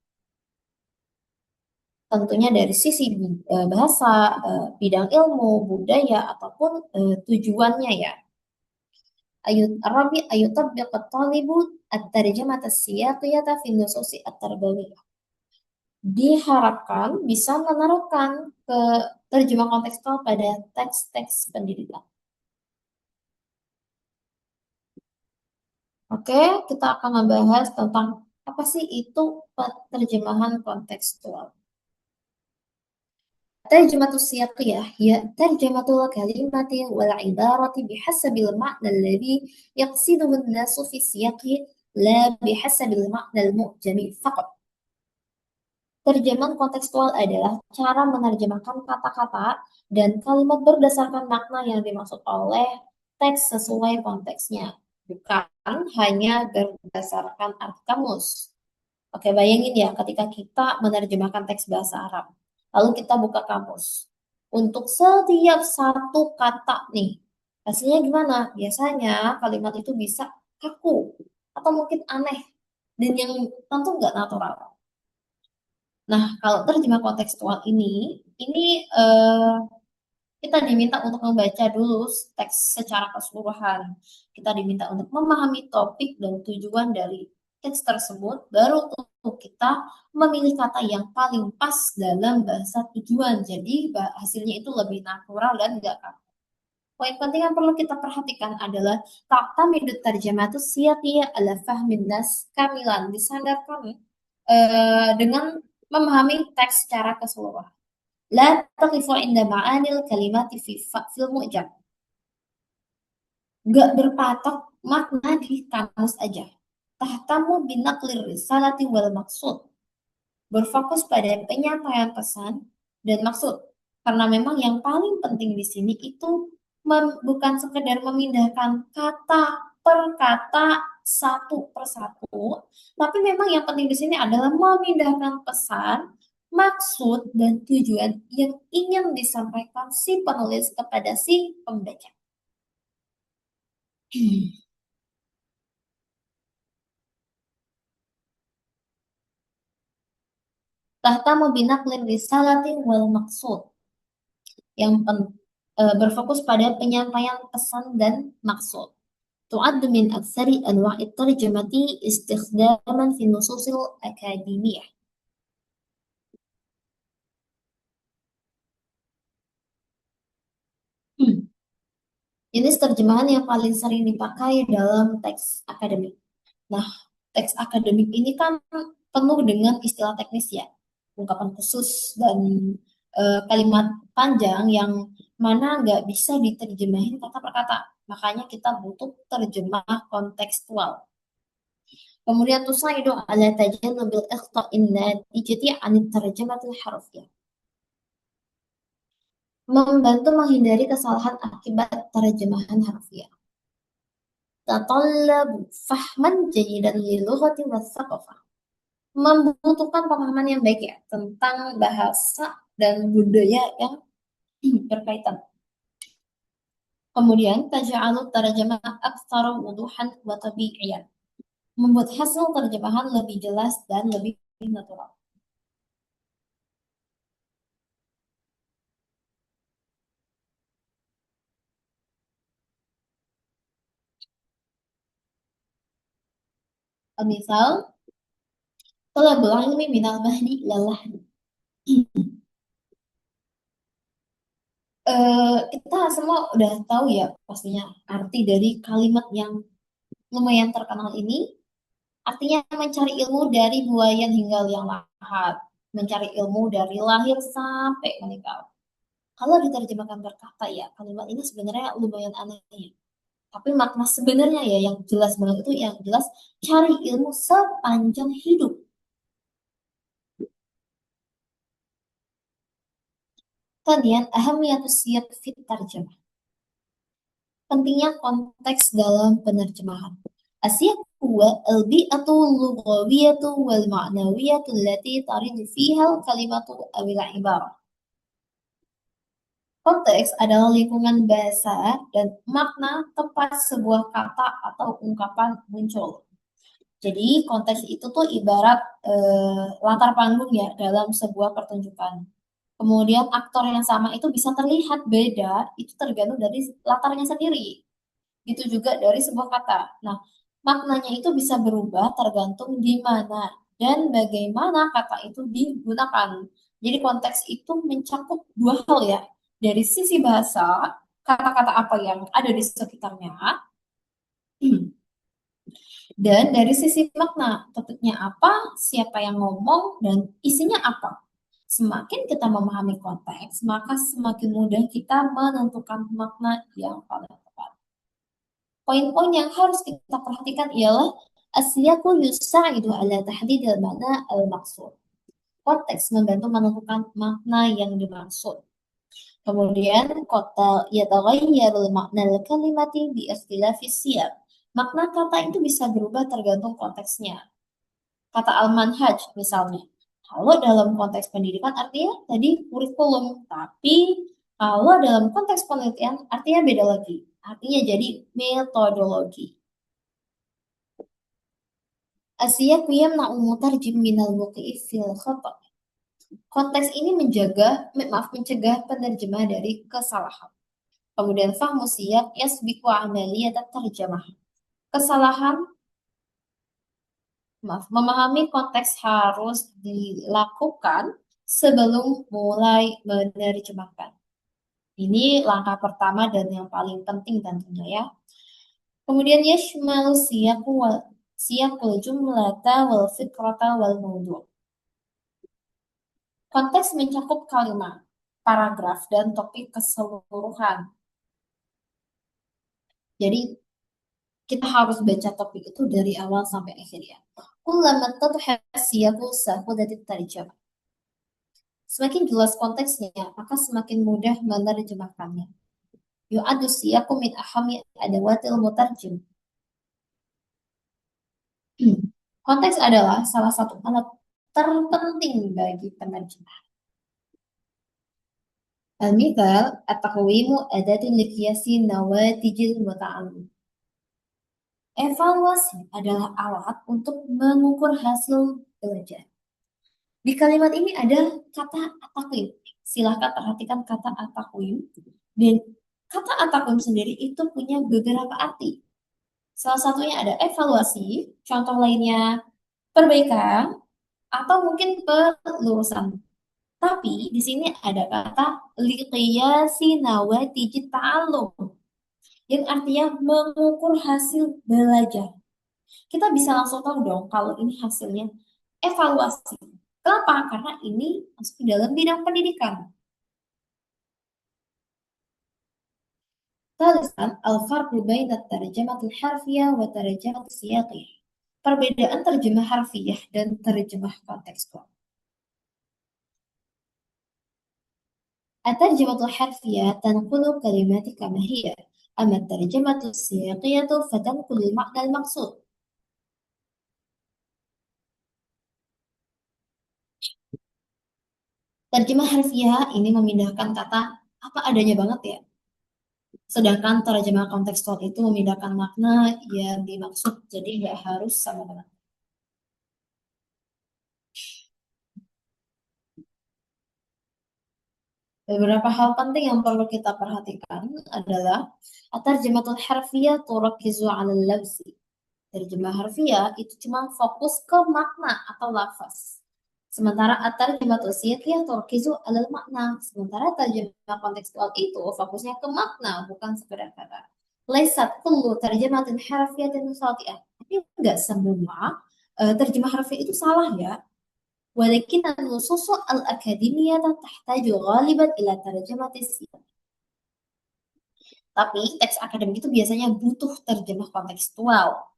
Speaker 1: tentunya dari sisi bahasa, bidang ilmu, budaya, ataupun tujuannya ya. Ayutabbiq at-talibu at-tarjamah as-siyaqiyah fi nusus at-tarbawiyah. Diharapkan bisa menerapkan ke terjemah kontekstual pada teks-teks pendidikan. Oke, kita akan membahas tentang apa sih itu terjemahan kontekstual. ترجمة السياقية هي ترجمة الكلمة والعبارة بحسب المعنى الذي يقصده الناس في السياق لا بحسب المعنى المؤجم فقط. Terjemahan kontekstual adalah cara menerjemahkan kata-kata dan kalimat berdasarkan makna yang dimaksud oleh teks sesuai konteksnya, bukan hanya berdasarkan arti kamus. Oke, bayangin ya ketika kita menerjemahkan teks bahasa Arab. Lalu kita buka kamus. Untuk setiap satu kata nih, hasilnya gimana? Biasanya kalimat itu bisa kaku atau mungkin aneh dan yang tentu nggak natural. Nah, kalau terjemah kontekstual ini kita diminta untuk membaca dulu teks secara keseluruhan. Kita diminta untuk memahami topik dan tujuan dari teks tersebut, baru untuk kita memilih kata yang paling pas dalam bahasa tujuan. Jadi hasilnya itu lebih natural dan enggak kaku. Poin penting yang perlu kita perhatikan adalah ta'tamidu tarjamatu siyaqiyah ala fahmin nas kamilan, disandarkan dengan memahami teks secara keseluruhan. La taqifu inda ma'anil kalimati fil mu'jam. Gak berpatok makna di kamus aja. Tahtamu binaqlir risalati wal maksud. Berfokus pada penyampaian pesan dan maksud. Karena memang yang paling penting di sini itu bukan sekedar memindahkan kata per kata satu per satu, tapi memang yang penting di sini adalah memindahkan pesan, maksud, dan tujuan yang ingin disampaikan si penulis kepada si pembaca. Tahtamu binaqlin risalatin wal maksud. Yang berfokus pada penyampaian pesan dan maksud. تعد من أكثر أنواع الترجمة استخداما في النصوص الأكاديمية. Jenis terjemahan yang paling sering dipakai dalam teks akademik. Nah, teks akademik ini kan penuh dengan istilah teknis ya, ungkapan khusus dan kalimat panjang yang mana nggak bisa diterjemahin kata per kata. Makanya kita butuh terjemah kontekstual. Kemudian tusaidu ala tajannubil ikhta'in natijati anit tarjamatil harfiyah. Membantu menghindari kesalahan akibat terjemahan harfiah. Tatallabu fahman jayidan lilughati wathaqafah. Membutuhkan pemahaman yang baik ya tentang bahasa dan budaya yang berkaitan. Kemudian taj'alu tarjamah aktsara wuduhan wa tabi'iyan. Membuat hasil terjemahan lebih jelas dan lebih natural. Misal, talabul ilmi minal mahdi ilal lahdi. Kita semua udah tahu ya pastinya arti dari kalimat yang lumayan terkenal ini. Artinya mencari ilmu dari buayan hingga liang lahat. Mencari ilmu dari lahir sampai meninggal. Kalau diterjemahkan berkata ya, kalimat ini sebenarnya lumayan aneh ya. Tapi makna sebenarnya ya yang jelas banget itu yang jelas cari ilmu sepanjang hidup. Kemudian ahamiyatus siyaq fit tarjamah. Pentingnya konteks dalam penerjemahan. Asiyaq huwa al-bi'atu lughawiyatu wal ma'nawiyatu allati taridu fiha al-kalimatu awil ibarah. Konteks adalah lingkungan bahasa dan makna tempat sebuah kata atau ungkapan muncul. Jadi konteks itu tuh ibarat latar panggung ya dalam sebuah pertunjukan. Kemudian aktor yang sama itu bisa terlihat beda, itu tergantung dari latarnya sendiri. Gitu juga dari sebuah kata. Nah, maknanya itu bisa berubah tergantung di mana dan bagaimana kata itu digunakan. Jadi konteks itu mencakup dua hal ya. Dari sisi bahasa, kata-kata apa yang ada di sekitarnya, dan dari sisi makna, topiknya apa, siapa yang ngomong, dan isinya apa. Semakin kita memahami konteks, maka semakin mudah kita menentukan makna yang paling tepat. Poin-poin yang harus kita perhatikan ialah asyaku yusa'idu ala tahdidil makna al-maksud. Konteks membantu menentukan makna yang dimaksud. Kemudian kota yataghayyarul makna al-kalimati bi ikhtilafis siyaq. Makna kata itu bisa berubah tergantung konteksnya. Kata al-manhaj misalnya. Kalau dalam konteks pendidikan artinya tadi kurikulum, tapi kalau dalam konteks penelitian artinya beda lagi. Artinya jadi metodologi. Asiyaq yamna'u mutarjim minal muqi'i fil khata'. Konteks ini mencegah penerjemah dari kesalahan. Kemudian fahmu siyaq yasbiqu amaliyat terjemah. Kesalahan, memahami konteks harus dilakukan sebelum mulai menerjemahkan. Ini langkah pertama dan yang paling penting tentunya ya. Kemudian yashmalu siyaqul jumlata wal fikrata wal mawdu'. Konteks mencakup kalimat, paragraf, dan topik keseluruhan. Jadi kita harus baca topik itu dari awal sampai akhir ya. Kullama tadha siyaqu sahudatit tarjamah. Semakin jelas konteksnya, maka semakin mudah menerjemahkannya. Yu'adu siyaqu min ahami adawatil mutarjim. Konteks adalah salah satu alat terpenting bagi penerjemah. Al-mithal, at-taqwimu adatun liqyasi nawatijil muta'allim. Evaluasi adalah alat untuk mengukur hasil belajar. Di kalimat ini ada kata atakwim. Silahkan perhatikan kata atakwim. Dan kata atakwim sendiri itu punya beberapa arti. Salah satunya ada evaluasi, contoh lainnya perbaikan, atau mungkin pelurusan. Tapi di sini ada kata liqiyasi nawatijit ta'allum yang artinya mengukur hasil belajar. Kita bisa langsung tahu dong kalau ini hasilnya evaluasi. Kenapa? Karena ini masuk di dalam bidang pendidikan. Thalitsan, al-farqu baina tarjamatul harfiyah wa tarjamatul siyaqiyah. Perbedaan terjemah harfiah dan terjemah kontekstual. الترجمة الحرفية تنقل كلمات كما هي، أما الترجمة السياقية فتنقل المعنى المقصود. Terjemah harfiah ini memindahkan kata apa adanya banget ya. Sedangkan terjemah kontekstual itu memindahkan makna yang dimaksud, jadi nggak harus sama banget. Beberapa hal penting yang perlu kita perhatikan adalah at-tarjamatul harfiyah turakkizu 'ala al-lafzi. Terjemah harfiah itu cuma fokus ke makna atau lafaz. Sementara at-tarjamatul siyaqiyah turakkizu 'ala makna. Sementara terjemah kontekstual itu fokusnya ke makna, bukan sekedar kata. Laisat kullu tarjamatin harfiyatin khati'ah. Tapi enggak semua terjemah harfiah itu salah ya. ولكن النصوص الأكاديمية تحتاج غالبا إلى ترجمة السياق. Tapi teks akademik itu biasanya butuh terjemah kontekstual.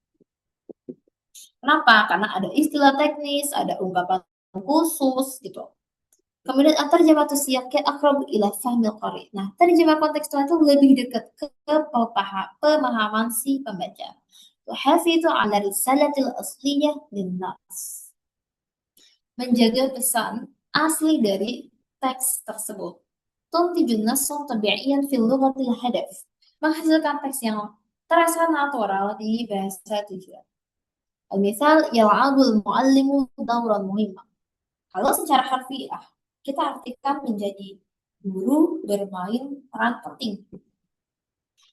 Speaker 1: Kenapa? Karena ada istilah teknis, ada ungkapan khusus gitu. Kemudian at-tarjamatu siyaqiyya aqrabu ila fahmil qari. Nah, terjemah kontekstual itu lebih dekat ke pemahaman si pembaca. Tuhafidhu ala risalatil asliyah linnas. Menjaga pesan asli dari teks tersebut. Tuntijun nasun tabi'iyan fil lughatil hadaf. Menghasilkan teks yang terasa natural di bahasa tujuan. Misal yal'abul muallimu dauran muhimah. Kalau secara harfiah kita artikan menjadi guru bermain peran penting.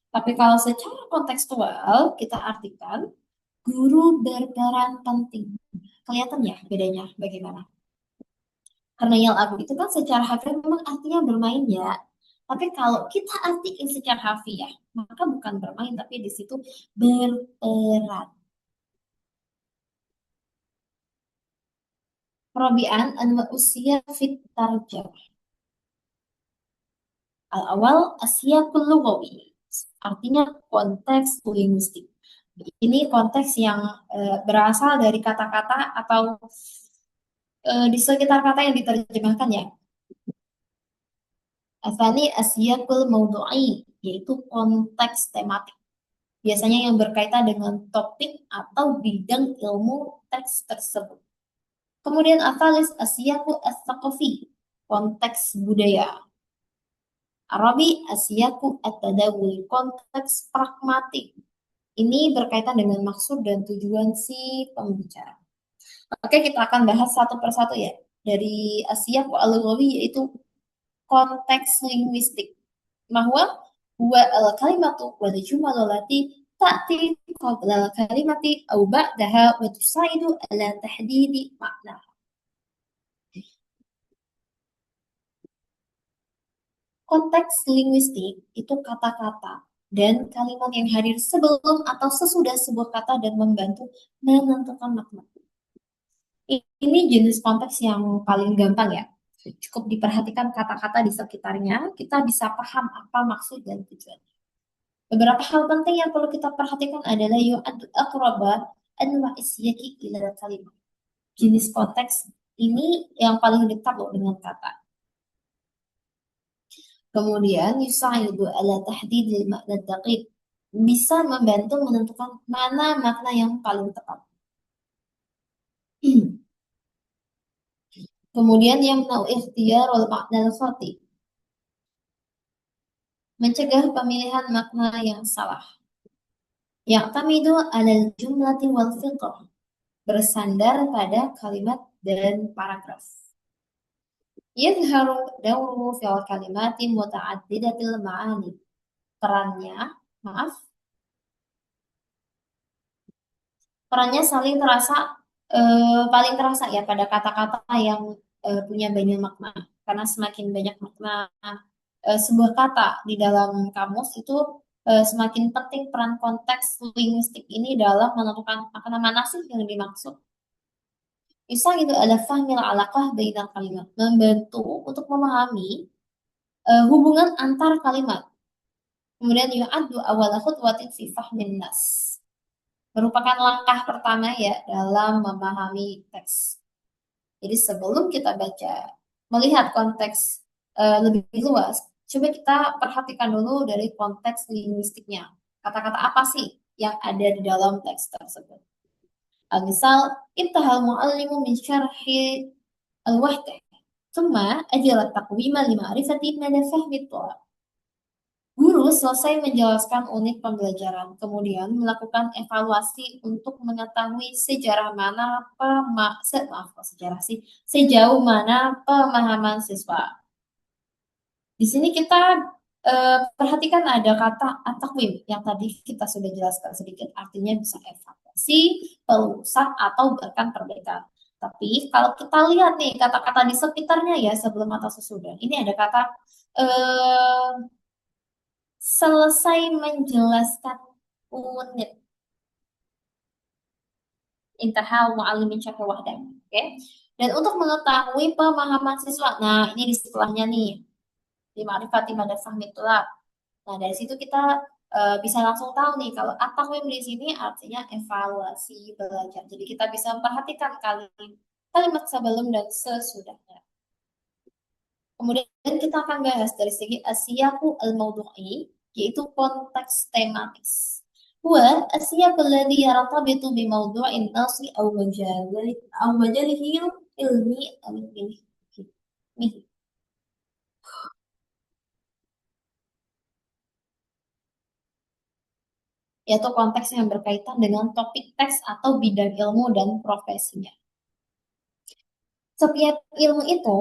Speaker 1: Tapi kalau secara kontekstual kita artikan guru berperan penting. Kelihatan ya bedanya bagaimana? Karena yal'ab itu kan secara harfiah memang artinya bermain ya. Tapi kalau kita artikan secara harfiah, maka bukan bermain, tapi di situ berperan. Rabi'an anwa usia fit tarjah. Al-awal asyakul lughawi. Artinya konteks linguistik. Ini konteks yang berasal dari kata-kata atau di sekitar kata yang diterjemahkan ya. Asani asyakul maudu'i, yaitu konteks tematik. Biasanya yang berkaitan dengan topik atau bidang ilmu teks tersebut. Kemudian asalis asyaku as-saqafi, konteks budaya. Arabi asyaku at-tadawul, konteks pragmatik. Ini berkaitan dengan maksud dan tujuan si pembicara. Oke, kita akan bahas satu persatu ya. Dari asyaku al-lughawi yaitu konteks linguistik. Bahwa huwa al-kalimatu wal jumalu lati ta'ti qabla al-kalimati aw ba'daha wa tusaidu ala tahdidi makna. Konteks linguistik itu kata-kata dan kalimat yang hadir sebelum atau sesudah sebuah kata dan membantu menentukan makna. Ini jenis konteks yang paling gampang ya. Cukup diperhatikan kata-kata di sekitarnya, kita bisa paham apa maksud dan tujuan. Beberapa hal penting yang perlu kita perhatikan adalah yu'addu aqraba anwa isyaki ila kalimat. Jenis konteks ini yang paling dekat loh dengan kata. Kemudian yusaidu ala tahdidil makna daqiq. Bisa membantu menentukan mana makna yang paling tepat. Kemudian yang mau ikhtiyarul makna al-khati. Mencegah pemilihan makna yang salah. Ya'tamidu alal jumlati wal fiqh. Bersandar pada kalimat dan paragraf. Yadharu dawru fil kalimati muta'addidatil ma'ani. Perannya, maaf, perannya paling terasa ya pada kata-kata yang punya banyak makna. Karena semakin banyak makna sebuah kata di dalam kamus itu semakin penting peran konteks linguistik ini dalam menentukan makna mana sih yang dimaksud. Misal itu ada fahmil alaqah bainal kalimat, membantu untuk memahami hubungan antar kalimat. Kemudian yu'addu awal khutwatin fi fahmin nas. Merupakan langkah pertama ya dalam memahami teks. Jadi sebelum kita baca, melihat konteks lebih luas, coba kita perhatikan dulu dari konteks linguistiknya. Kata-kata apa sih yang ada di dalam teks tersebut? Misal, intahal mu'allimu min syarhi al-wahdah. Thumma ajala taqwima lima'rifati mada fahmi thalab. Guru selesai menjelaskan unit pembelajaran, kemudian melakukan evaluasi untuk mengetahui sejarah mana sejarah sih, sejauh mana pemahaman siswa. Di sini kita perhatikan ada kata atakwim yang tadi kita sudah jelaskan sedikit, artinya bisa evaluasi, pelurusan atau bahkan perbaikan. Tapi kalau kita lihat nih kata-kata di sekitarnya ya sebelum atau sesudah, ini ada kata eh, selesai menjelaskan unit intahal mu'allimin syarh wahdah. Oke. Dan untuk mengetahui pemahaman siswa, nah ini di setelahnya nih, di ma'rifati mada fahmi tulab. Nah, dari situ kita bisa langsung tahu nih kalau at-taqwim di sini artinya evaluasi belajar. Jadi kita bisa memperhatikan kalimat sebelum dan sesudahnya. Kemudian kita akan bahas dari segi asyaku al-mawdu'i, yaitu konteks tematis. Huwa asyaku alladhi yartabitu bi mawdu'in nasi aw majalihi ilmi aw ilmi. yaitu konteks yang berkaitan dengan topik teks atau bidang ilmu dan profesinya. Setiap ilmu itu,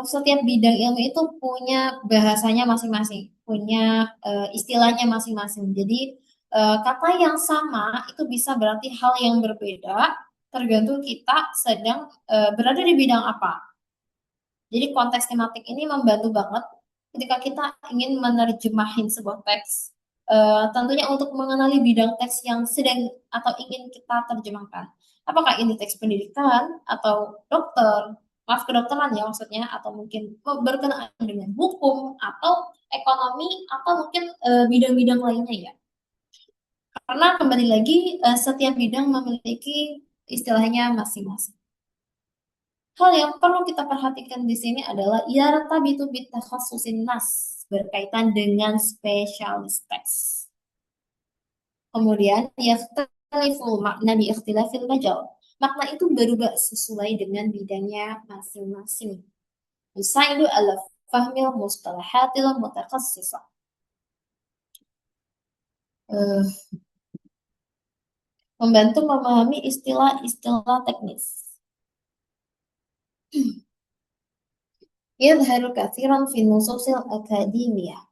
Speaker 1: setiap bidang ilmu itu punya bahasanya masing-masing, punya istilahnya masing-masing. Jadi kata yang sama itu bisa berarti hal yang berbeda tergantung kita sedang berada di bidang apa. Jadi konteks tematik ini membantu banget ketika kita ingin menerjemahin sebuah teks. Tentunya untuk mengenali bidang teks yang sedang atau ingin kita terjemahkan. Apakah ini teks pendidikan atau dokter, maaf kedokteran ya maksudnya, atau mungkin berkenaan dengan hukum atau ekonomi atau mungkin bidang-bidang lainnya ya. Karena kembali lagi setiap bidang memiliki istilahnya masing-masing. Hal yang perlu kita perhatikan di sini adalah yartabitu bitakhassusin nas, berkaitan dengan spesialis teks. Kemudian yakhtalifu makna bi ikhtilafil majal. Makna itu berubah sesuai dengan bidangnya masing-masing. Yusaidu ala fahmil mustalahatil mutakhassisah. Membantu memahami istilah-istilah teknis. Yadharu kathiran fi nususil akademiyah.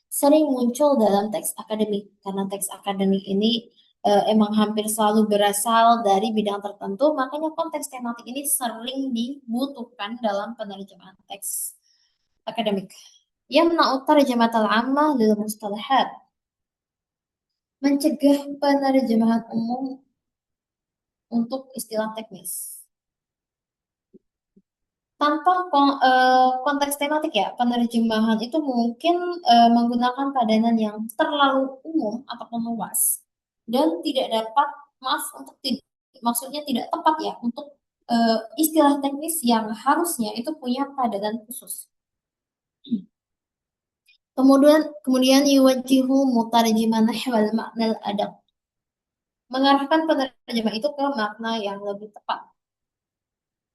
Speaker 1: Sering muncul dalam teks akademik karena teks akademik ini emang hampir selalu berasal dari bidang tertentu, makanya konteks tematik ini sering dibutuhkan dalam penerjemahan teks akademik. Yamna'u tarjamatal ammah lil mustalahat, mencegah penerjemahan umum untuk istilah teknis. Tanpa konteks tematik ya, penerjemahan itu mungkin menggunakan padanan yang terlalu umum ataupun luas dan tidak dapat, maaf untuk maksudnya tidak tepat ya untuk istilah teknis yang harusnya itu punya padanan khusus. Kemudian yuwajjihu mutarjiman nahwal makna adab. Mengarahkan penerjemah itu ke makna yang lebih tepat,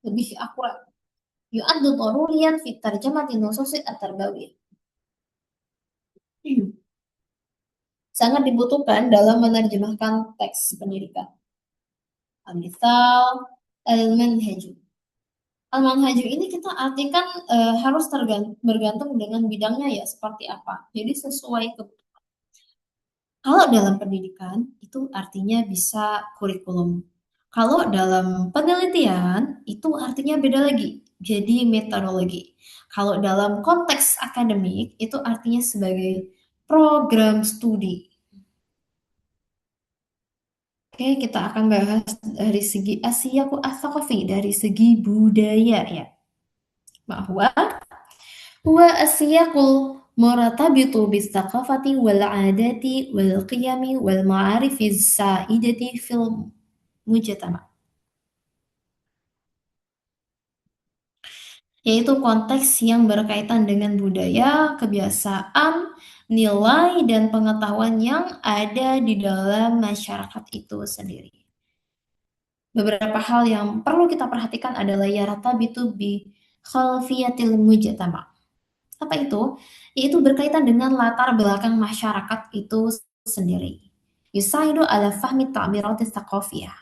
Speaker 1: lebih akurat. Yu'addu daruriyan fi tarjamati nususi at-tarbawiyah. Sangat dibutuhkan dalam menerjemahkan teks pendidikan. Misal al-manhaju. Al-manhaju ini kita artikan harus bergantung dengan bidangnya ya seperti apa. Jadi sesuai ke kalau dalam pendidikan itu artinya bisa kurikulum. Kalau dalam penelitian itu artinya beda lagi. Jadi metodologi. Kalau dalam konteks akademik itu artinya sebagai program studi. Oke, kita akan bahas dari segi Asiyaku As-Saqafi, dari segi budaya ya. Bahwa huwa asiyaqul muratabitu bis-saqafati wal 'adati wal qiyami wal ma'arifiz sa'idati fil mujtama. Yaitu konteks yang berkaitan dengan budaya, kebiasaan, nilai, dan pengetahuan yang ada di dalam masyarakat itu sendiri. Beberapa hal yang perlu kita perhatikan adalah yartabitu bi khalfiyatil mujtama. Apa itu? Yaitu berkaitan dengan latar belakang masyarakat itu sendiri. Yusaidu ala fahmi ta'biratis thaqafiyah.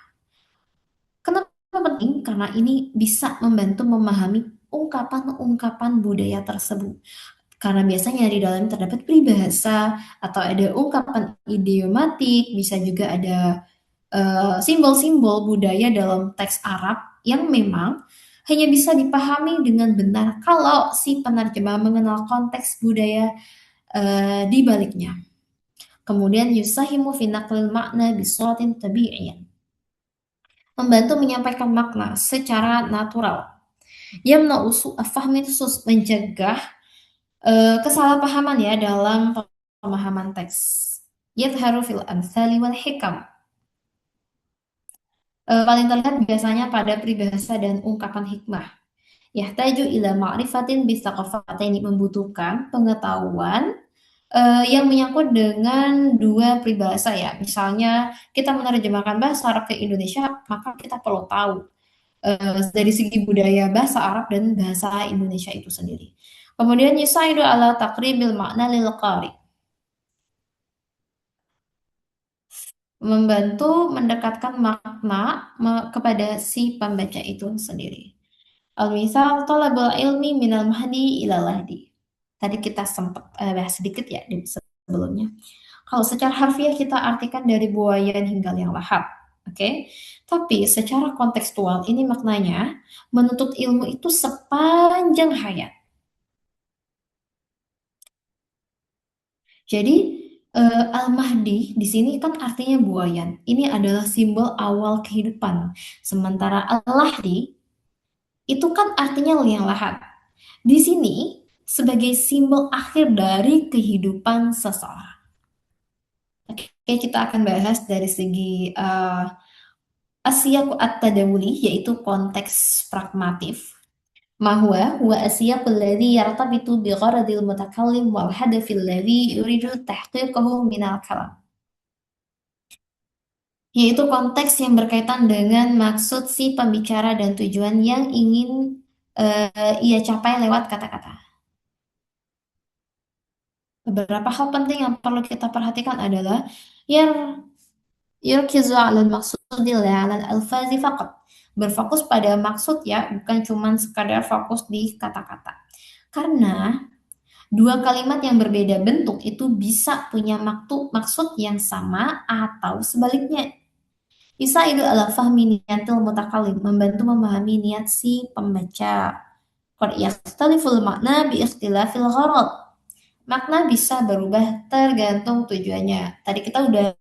Speaker 1: Kenapa penting? Karena ini bisa membantu memahami ungkapan-ungkapan budaya tersebut. Karena biasanya di dalam terdapat peribahasa atau ada ungkapan idiomatik, bisa juga ada simbol-simbol budaya dalam teks Arab yang memang hanya bisa dipahami dengan benar kalau si penerjemah mengenal konteks budaya di baliknya. Kemudian yusahimu fi naqlil makna bisuratin tabi'iyyan. Membantu menyampaikan makna secara natural. Yamna'u su'a fahmi, mencegah kesalahpahaman ya dalam pemahaman teks. Yadharu fil amthali wal hikam. Paling terlihat biasanya pada peribahasa dan ungkapan hikmah. Yahtaju ila ma'rifatin bisaqafataini, membutuhkan pengetahuan yang menyangkut dengan dua peribahasa ya. Misalnya kita menerjemahkan bahasa Arab ke Indonesia, maka kita perlu tahu dari segi budaya bahasa Arab dan bahasa Indonesia itu sendiri. Kemudian yusaidu ala taqribil makna lil qari. membantu mendekatkan makna kepada si pembaca itu sendiri. Al-misal talabul ilmi minal mahdi ilal lahdi. Tadi kita sempat bahas sedikit ya di sebelumnya. Kalau secara harfiah kita artikan dari buayan hingga liang lahat. Oke, okay? Tapi secara kontekstual ini maknanya menuntut ilmu itu sepanjang hayat. Jadi Al-Mahdi di sini kan artinya buayan. Ini adalah simbol awal kehidupan. Sementara Al-Lahdi itu kan artinya liang lahat. Di sini sebagai simbol akhir dari kehidupan seseorang. Oke, kita akan bahas dari segi asiyaq at-tadawuli, yaitu konteks pragmatif. Mahwa huwa asiyaq alladhi yartabitu bi gharadil mutakallim wal hadafil ladhi yuridu tahqiqahu minal kalam. Yaitu konteks yang berkaitan dengan maksud si pembicara dan tujuan yang ingin ia capai lewat kata-kata. Beberapa hal penting yang perlu kita perhatikan adalah yar yurkizu 'alal maqsudi la 'alal alfazi faqat. Berfokus pada maksud ya, bukan cuman sekadar fokus di kata-kata. Karena dua kalimat yang berbeda bentuk itu bisa punya maksud yang sama atau sebaliknya. Bisa itu ala fahmi niyatil mutakallim, membantu memahami niat si pembaca. Qad yakhtaliful makna bi ikhtilafil gharad. Makna bisa berubah tergantung tujuannya. Tadi kita udah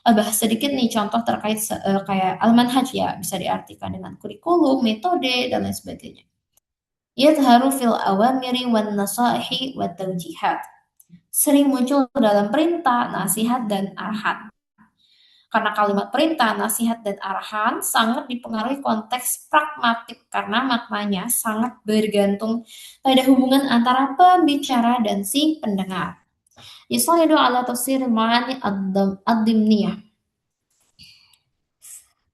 Speaker 1: bahas sedikit nih contoh terkait kayak al-manhaj ya, bisa diartikan dengan kurikulum, metode, dan lain sebagainya. Yadharu fil awamiri wan nasaihi wat tawjihat. Sering muncul dalam perintah, nasihat, dan arahan. Karena kalimat perintah, nasihat, dan arahan sangat dipengaruhi konteks pragmatik karena maknanya sangat bergantung pada hubungan antara pembicara dan si pendengar. Yusaidu ala tafsir ma'ani ad-dimniyah,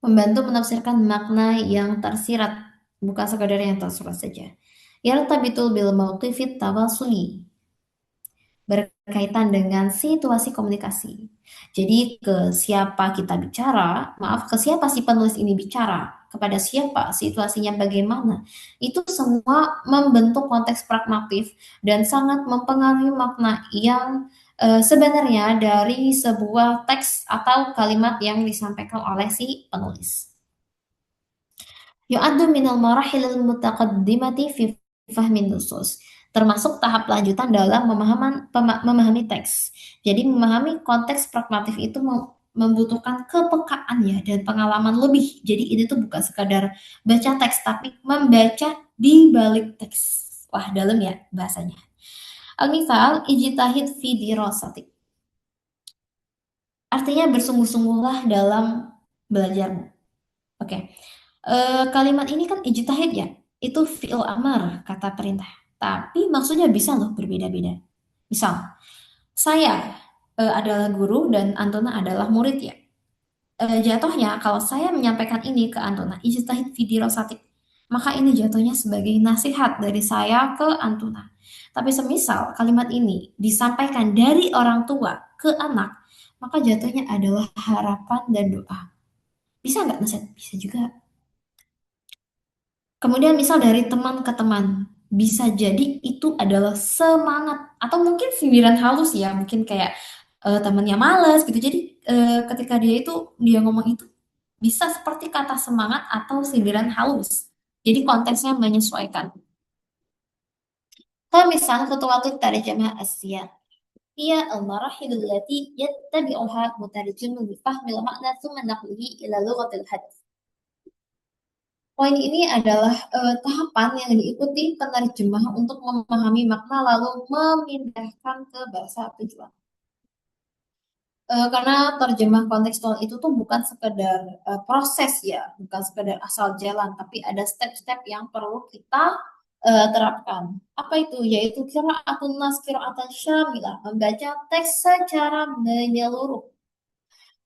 Speaker 1: membantu menafsirkan makna yang tersirat, bukan sekadar yang tersurat saja. Yartabitul bil mauqifit tawasuli, berkaitan dengan situasi komunikasi. Jadi ke siapa kita bicara, maaf, ke siapa si penulis ini bicara, kepada siapa, situasinya bagaimana, itu semua membentuk konteks pragmatif dan sangat mempengaruhi makna yang sebenarnya dari sebuah teks atau kalimat yang disampaikan oleh si penulis. Yu'addu minal marahilil mutaqaddimati fi fahmin nusus. Termasuk tahap lanjutan dalam memahami teks. Jadi memahami konteks pragmatif itu membutuhkan kepekaan ya dan pengalaman lebih. Jadi ini tuh bukan sekadar baca teks tapi membaca di balik teks. Wah, dalam ya bahasanya. Al-misal ijtihad fi dirasatik. Artinya bersungguh-sungguhlah dalam belajarmu. Oke. Kalimat ini kan ijtihad ya, itu fi'il amar, kata perintah. Tapi maksudnya bisa loh berbeda-beda. Misal, saya adalah guru dan Antona adalah murid ya. Jatuhnya kalau saya menyampaikan ini ke Antona, ijtihad fi dirasatik, maka ini jatuhnya sebagai nasihat dari saya ke Antona. Tapi semisal kalimat ini disampaikan dari orang tua ke anak, maka jatuhnya adalah harapan dan doa. Bisa nggak nasihat? Bisa juga. Kemudian misal dari teman ke teman, bisa jadi itu adalah semangat atau mungkin sindiran halus ya, mungkin kayak temannya males gitu. Jadi ketika dia ngomong itu bisa seperti kata semangat atau sindiran halus. Jadi konteksnya menyesuaikan. فمثال خطوات الترجمة السياق هي المراحل التي يتبعها مترجم لفهم المعنى ثم نقله إلى لغة الحدث. Poin ini adalah tahapan yang diikuti penerjemah untuk memahami makna lalu memindahkan ke bahasa tujuan. Karena terjemah kontekstual itu tuh bukan sekedar proses ya, bukan sekedar asal jalan, tapi ada step-step yang perlu kita terapkan. Apa itu? Yaitu qira'atun nas qira'atan syamilah, membaca teks secara menyeluruh.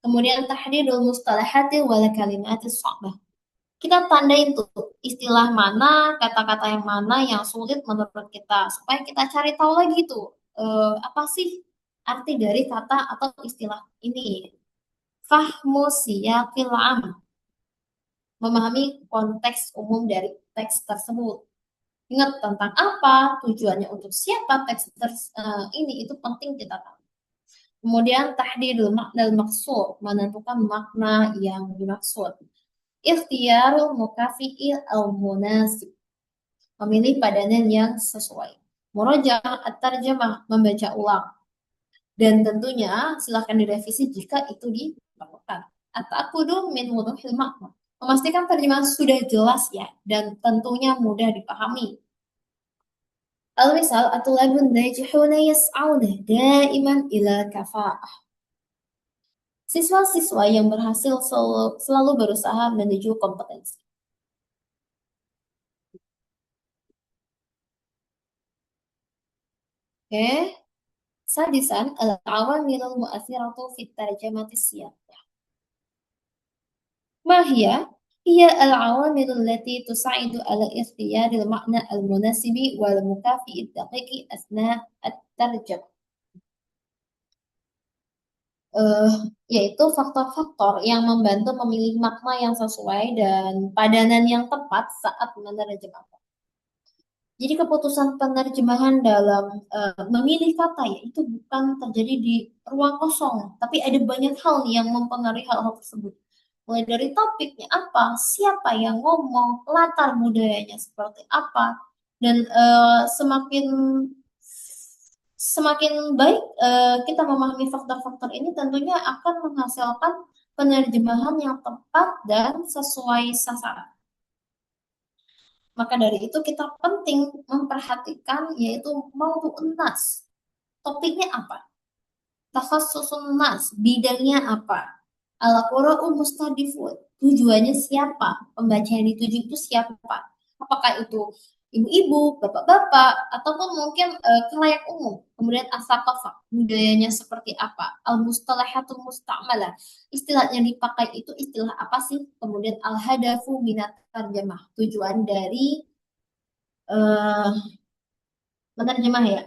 Speaker 1: Kemudian tahdidul mustalahati wal kalimatis sha'bah. Kita tandain tuh istilah mana, kata-kata yang mana yang sulit menurut kita, supaya kita cari tahu lagi tuh apa sih arti dari kata atau istilah ini. Fahmu siyaqil am, memahami konteks umum dari teks tersebut. Ingat tentang apa, tujuannya untuk siapa teks ini itu penting kita tahu. Kemudian tahdidul makna maksud, menentukan makna yang dimaksud. Ikhtiyarul mukafi'il al-munasib, memilih padanan yang sesuai. Murajaah at-tarjamah, membaca ulang. Dan tentunya silahkan direvisi jika itu diperlukan. At-ta'akkudu min wuduhil makna, memastikan terjemahan sudah jelas ya dan tentunya mudah dipahami. Al-misal at-tulabun najihuna yas'auna daiman ila kafa'ah. Siswa-siswa yang berhasil selalu berusaha menuju kompetensi. Oke, sadisan al-awamilul mu'athiratu fit tarjamati siyaq. ما هي؟ هي العوامل التي تساعد على اختيار المعنى المناسب والمكافئ الدقيق أثناء الترجمة. Eh, Yaitu faktor-faktor yang membantu memilih makna yang sesuai dan padanan yang tepat saat menerjemahkan. Jadi keputusan penerjemahan dalam memilih kata ya itu bukan terjadi di ruang kosong, tapi ada banyak hal yang mempengaruhi hal-hal tersebut. Mulai dari topiknya apa, siapa yang ngomong, latar budayanya seperti apa, dan semakin semakin baik kita memahami faktor-faktor ini tentunya akan menghasilkan penerjemahan yang tepat dan sesuai sasaran. Maka dari itu kita penting memperhatikan yaitu maudu'un nas. Topiknya apa? Takhassusun nas, bidangnya apa? Al-Qura'u mustadifun, tujuannya siapa? Pembaca yang dituju itu siapa? Apakah itu ibu-ibu, bapak-bapak, ataupun mungkin khalayak umum. Kemudian as-saqafah, budayanya seperti apa? Al-mustalahatul musta'malah, istilah yang dipakai itu istilah apa sih? Kemudian al-hadafu minat tarjamah, tujuan dari eh, menerjemah ya.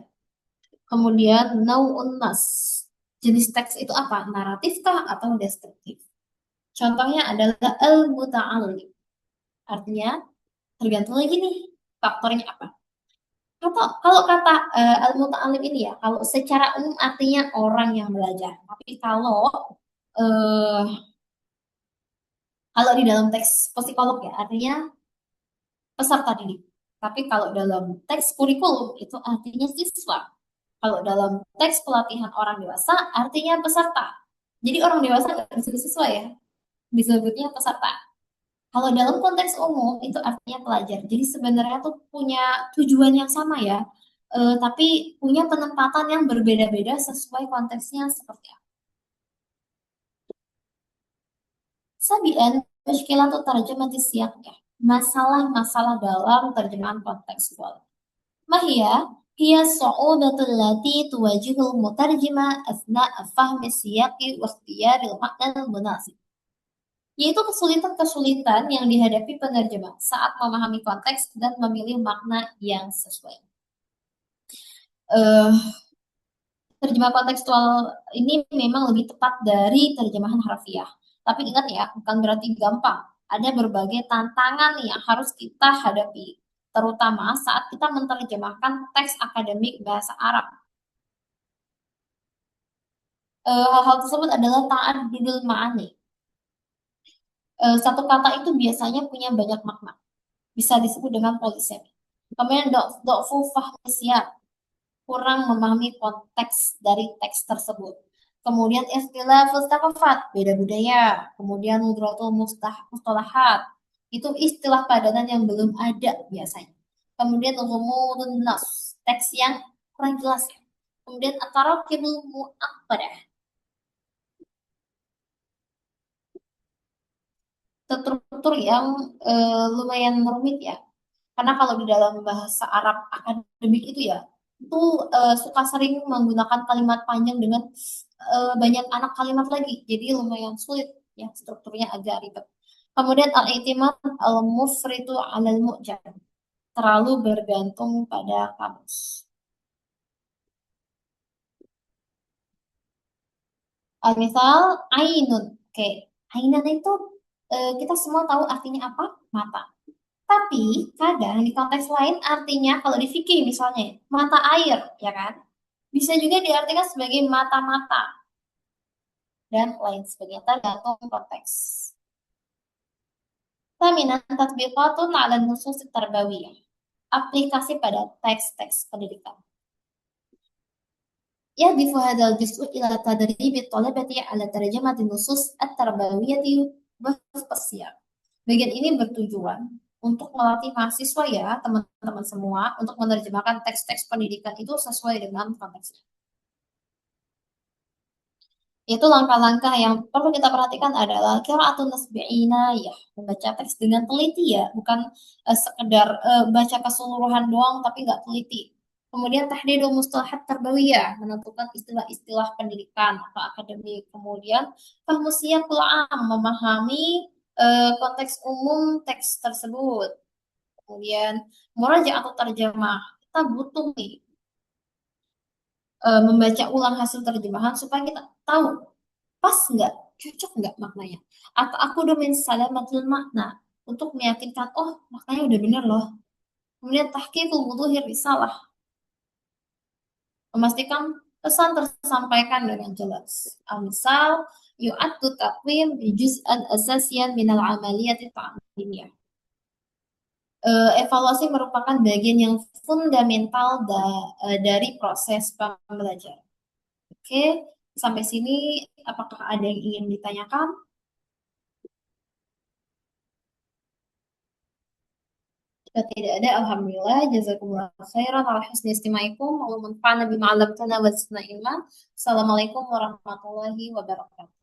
Speaker 1: Kemudian nau'un nas, jenis teks itu apa? Naratifkah atau deskriptif? Contohnya adalah al-muta'allim. Artinya tergantung lagi nih faktornya apa. Kalau kata al-muta'allim ini ya, kalau secara umum artinya orang yang belajar. Tapi eh, kalau di dalam teks psikolog ya artinya peserta didik. Tapi kalau dalam teks kurikulum itu artinya siswa. Kalau dalam teks pelatihan orang dewasa artinya peserta. Jadi orang dewasa nggak disebut siswa ya, disebutnya peserta. Kalau dalam konteks umum itu artinya pelajar. Jadi sebenarnya tuh punya tujuan yang sama ya, tapi punya penempatan yang berbeda-beda sesuai konteksnya seperti apa. Sabian, muskilatu tarjamati siyaq ya. Masalah-masalah dalam terjemahan kontekstual. Mahia, hiya su'udatul lati tuwajihul mutarjima asna fahmi siyaqi wa ikhtiyaril ma'na munasib. Yaitu kesulitan-kesulitan yang dihadapi penerjemah saat memahami konteks dan memilih makna yang sesuai. Eh, Terjemah kontekstual ini memang lebih tepat dari terjemahan harfiah. Tapi ingat ya, bukan berarti gampang. Ada berbagai tantangan yang harus kita hadapi, terutama saat kita menerjemahkan teks akademik bahasa Arab. Hal-hal tersebut adalah ta'addudul ma'ani. Satu kata itu biasanya punya banyak makna. Bisa disebut dengan polisemi. Kemudian do'fu fahmi siyaq, kurang memahami konteks dari teks tersebut. Kemudian ikhtilafus thaqafat, beda budaya. Kemudian mudratul mustalahat, itu istilah padanan yang belum ada biasanya. Kemudian ghumudun nas, teks yang kurang jelas ya. Kemudian at-tarakibul mu'aqqadah, struktur yang lumayan rumit ya. Karena kalau di dalam bahasa Arab akademik itu ya, itu suka sering menggunakan kalimat panjang dengan banyak anak kalimat lagi. Jadi lumayan sulit ya, strukturnya agak ribet. Kemudian al-i'timad al-mufritu 'alal mu'jam, terlalu bergantung pada kamus. Misal ainun. Oke, Oke, ainan itu kita semua tahu artinya apa? Mata. Tapi kadang di konteks lain artinya kalau di fikih misalnya mata air, ya kan? Bisa juga diartikan sebagai mata-mata dan lain sebagainya tergantung konteks. Thaminan tatbiqatun 'ala nusus tarbawiyah. Aplikasi pada teks-teks pendidikan. يهدف هذا الجزء إلى تدريب الطلبة على ترجمة النصوص التربوية وفق السياق. Bagian ini bertujuan untuk melatih mahasiswa ya, teman-teman semua, untuk menerjemahkan teks-teks pendidikan itu sesuai dengan konteksnya. Itu langkah-langkah yang perlu kita perhatikan adalah qiraatun nasbi'ina ya, membaca teks dengan teliti ya, bukan sekedar baca keseluruhan doang tapi nggak teliti. Kemudian tahdidul mustalahat tarbawiyah, menentukan istilah-istilah pendidikan atau akademik. Kemudian fahmu siyaqul am, memahami konteks umum teks tersebut. Kemudian murajaah atau terjemah. Kita butuh nih membaca ulang hasil terjemahan supaya kita tahu pas nggak, cocok nggak maknanya. Atau aku udah salamatul makna untuk meyakinkan, oh maknanya udah bener loh. Kemudian tahqiqul wuduhir risalah, memastikan pesan tersampaikan dengan jelas. Misal, yu'addu taqwim bi juz'an asasiyan minal amaliyati ta'limiyah. Evaluasi merupakan bagian yang fundamental dari proses pembelajaran. Oke, sampai sini apakah ada yang ingin ditanyakan? Jika tidak ada, alhamdulillah, jazakumullah khairan ala husni istima'ikum wa man fa'ana bima 'allamtana wa zidna ilma. Assalamualaikum warahmatullahi wabarakatuh.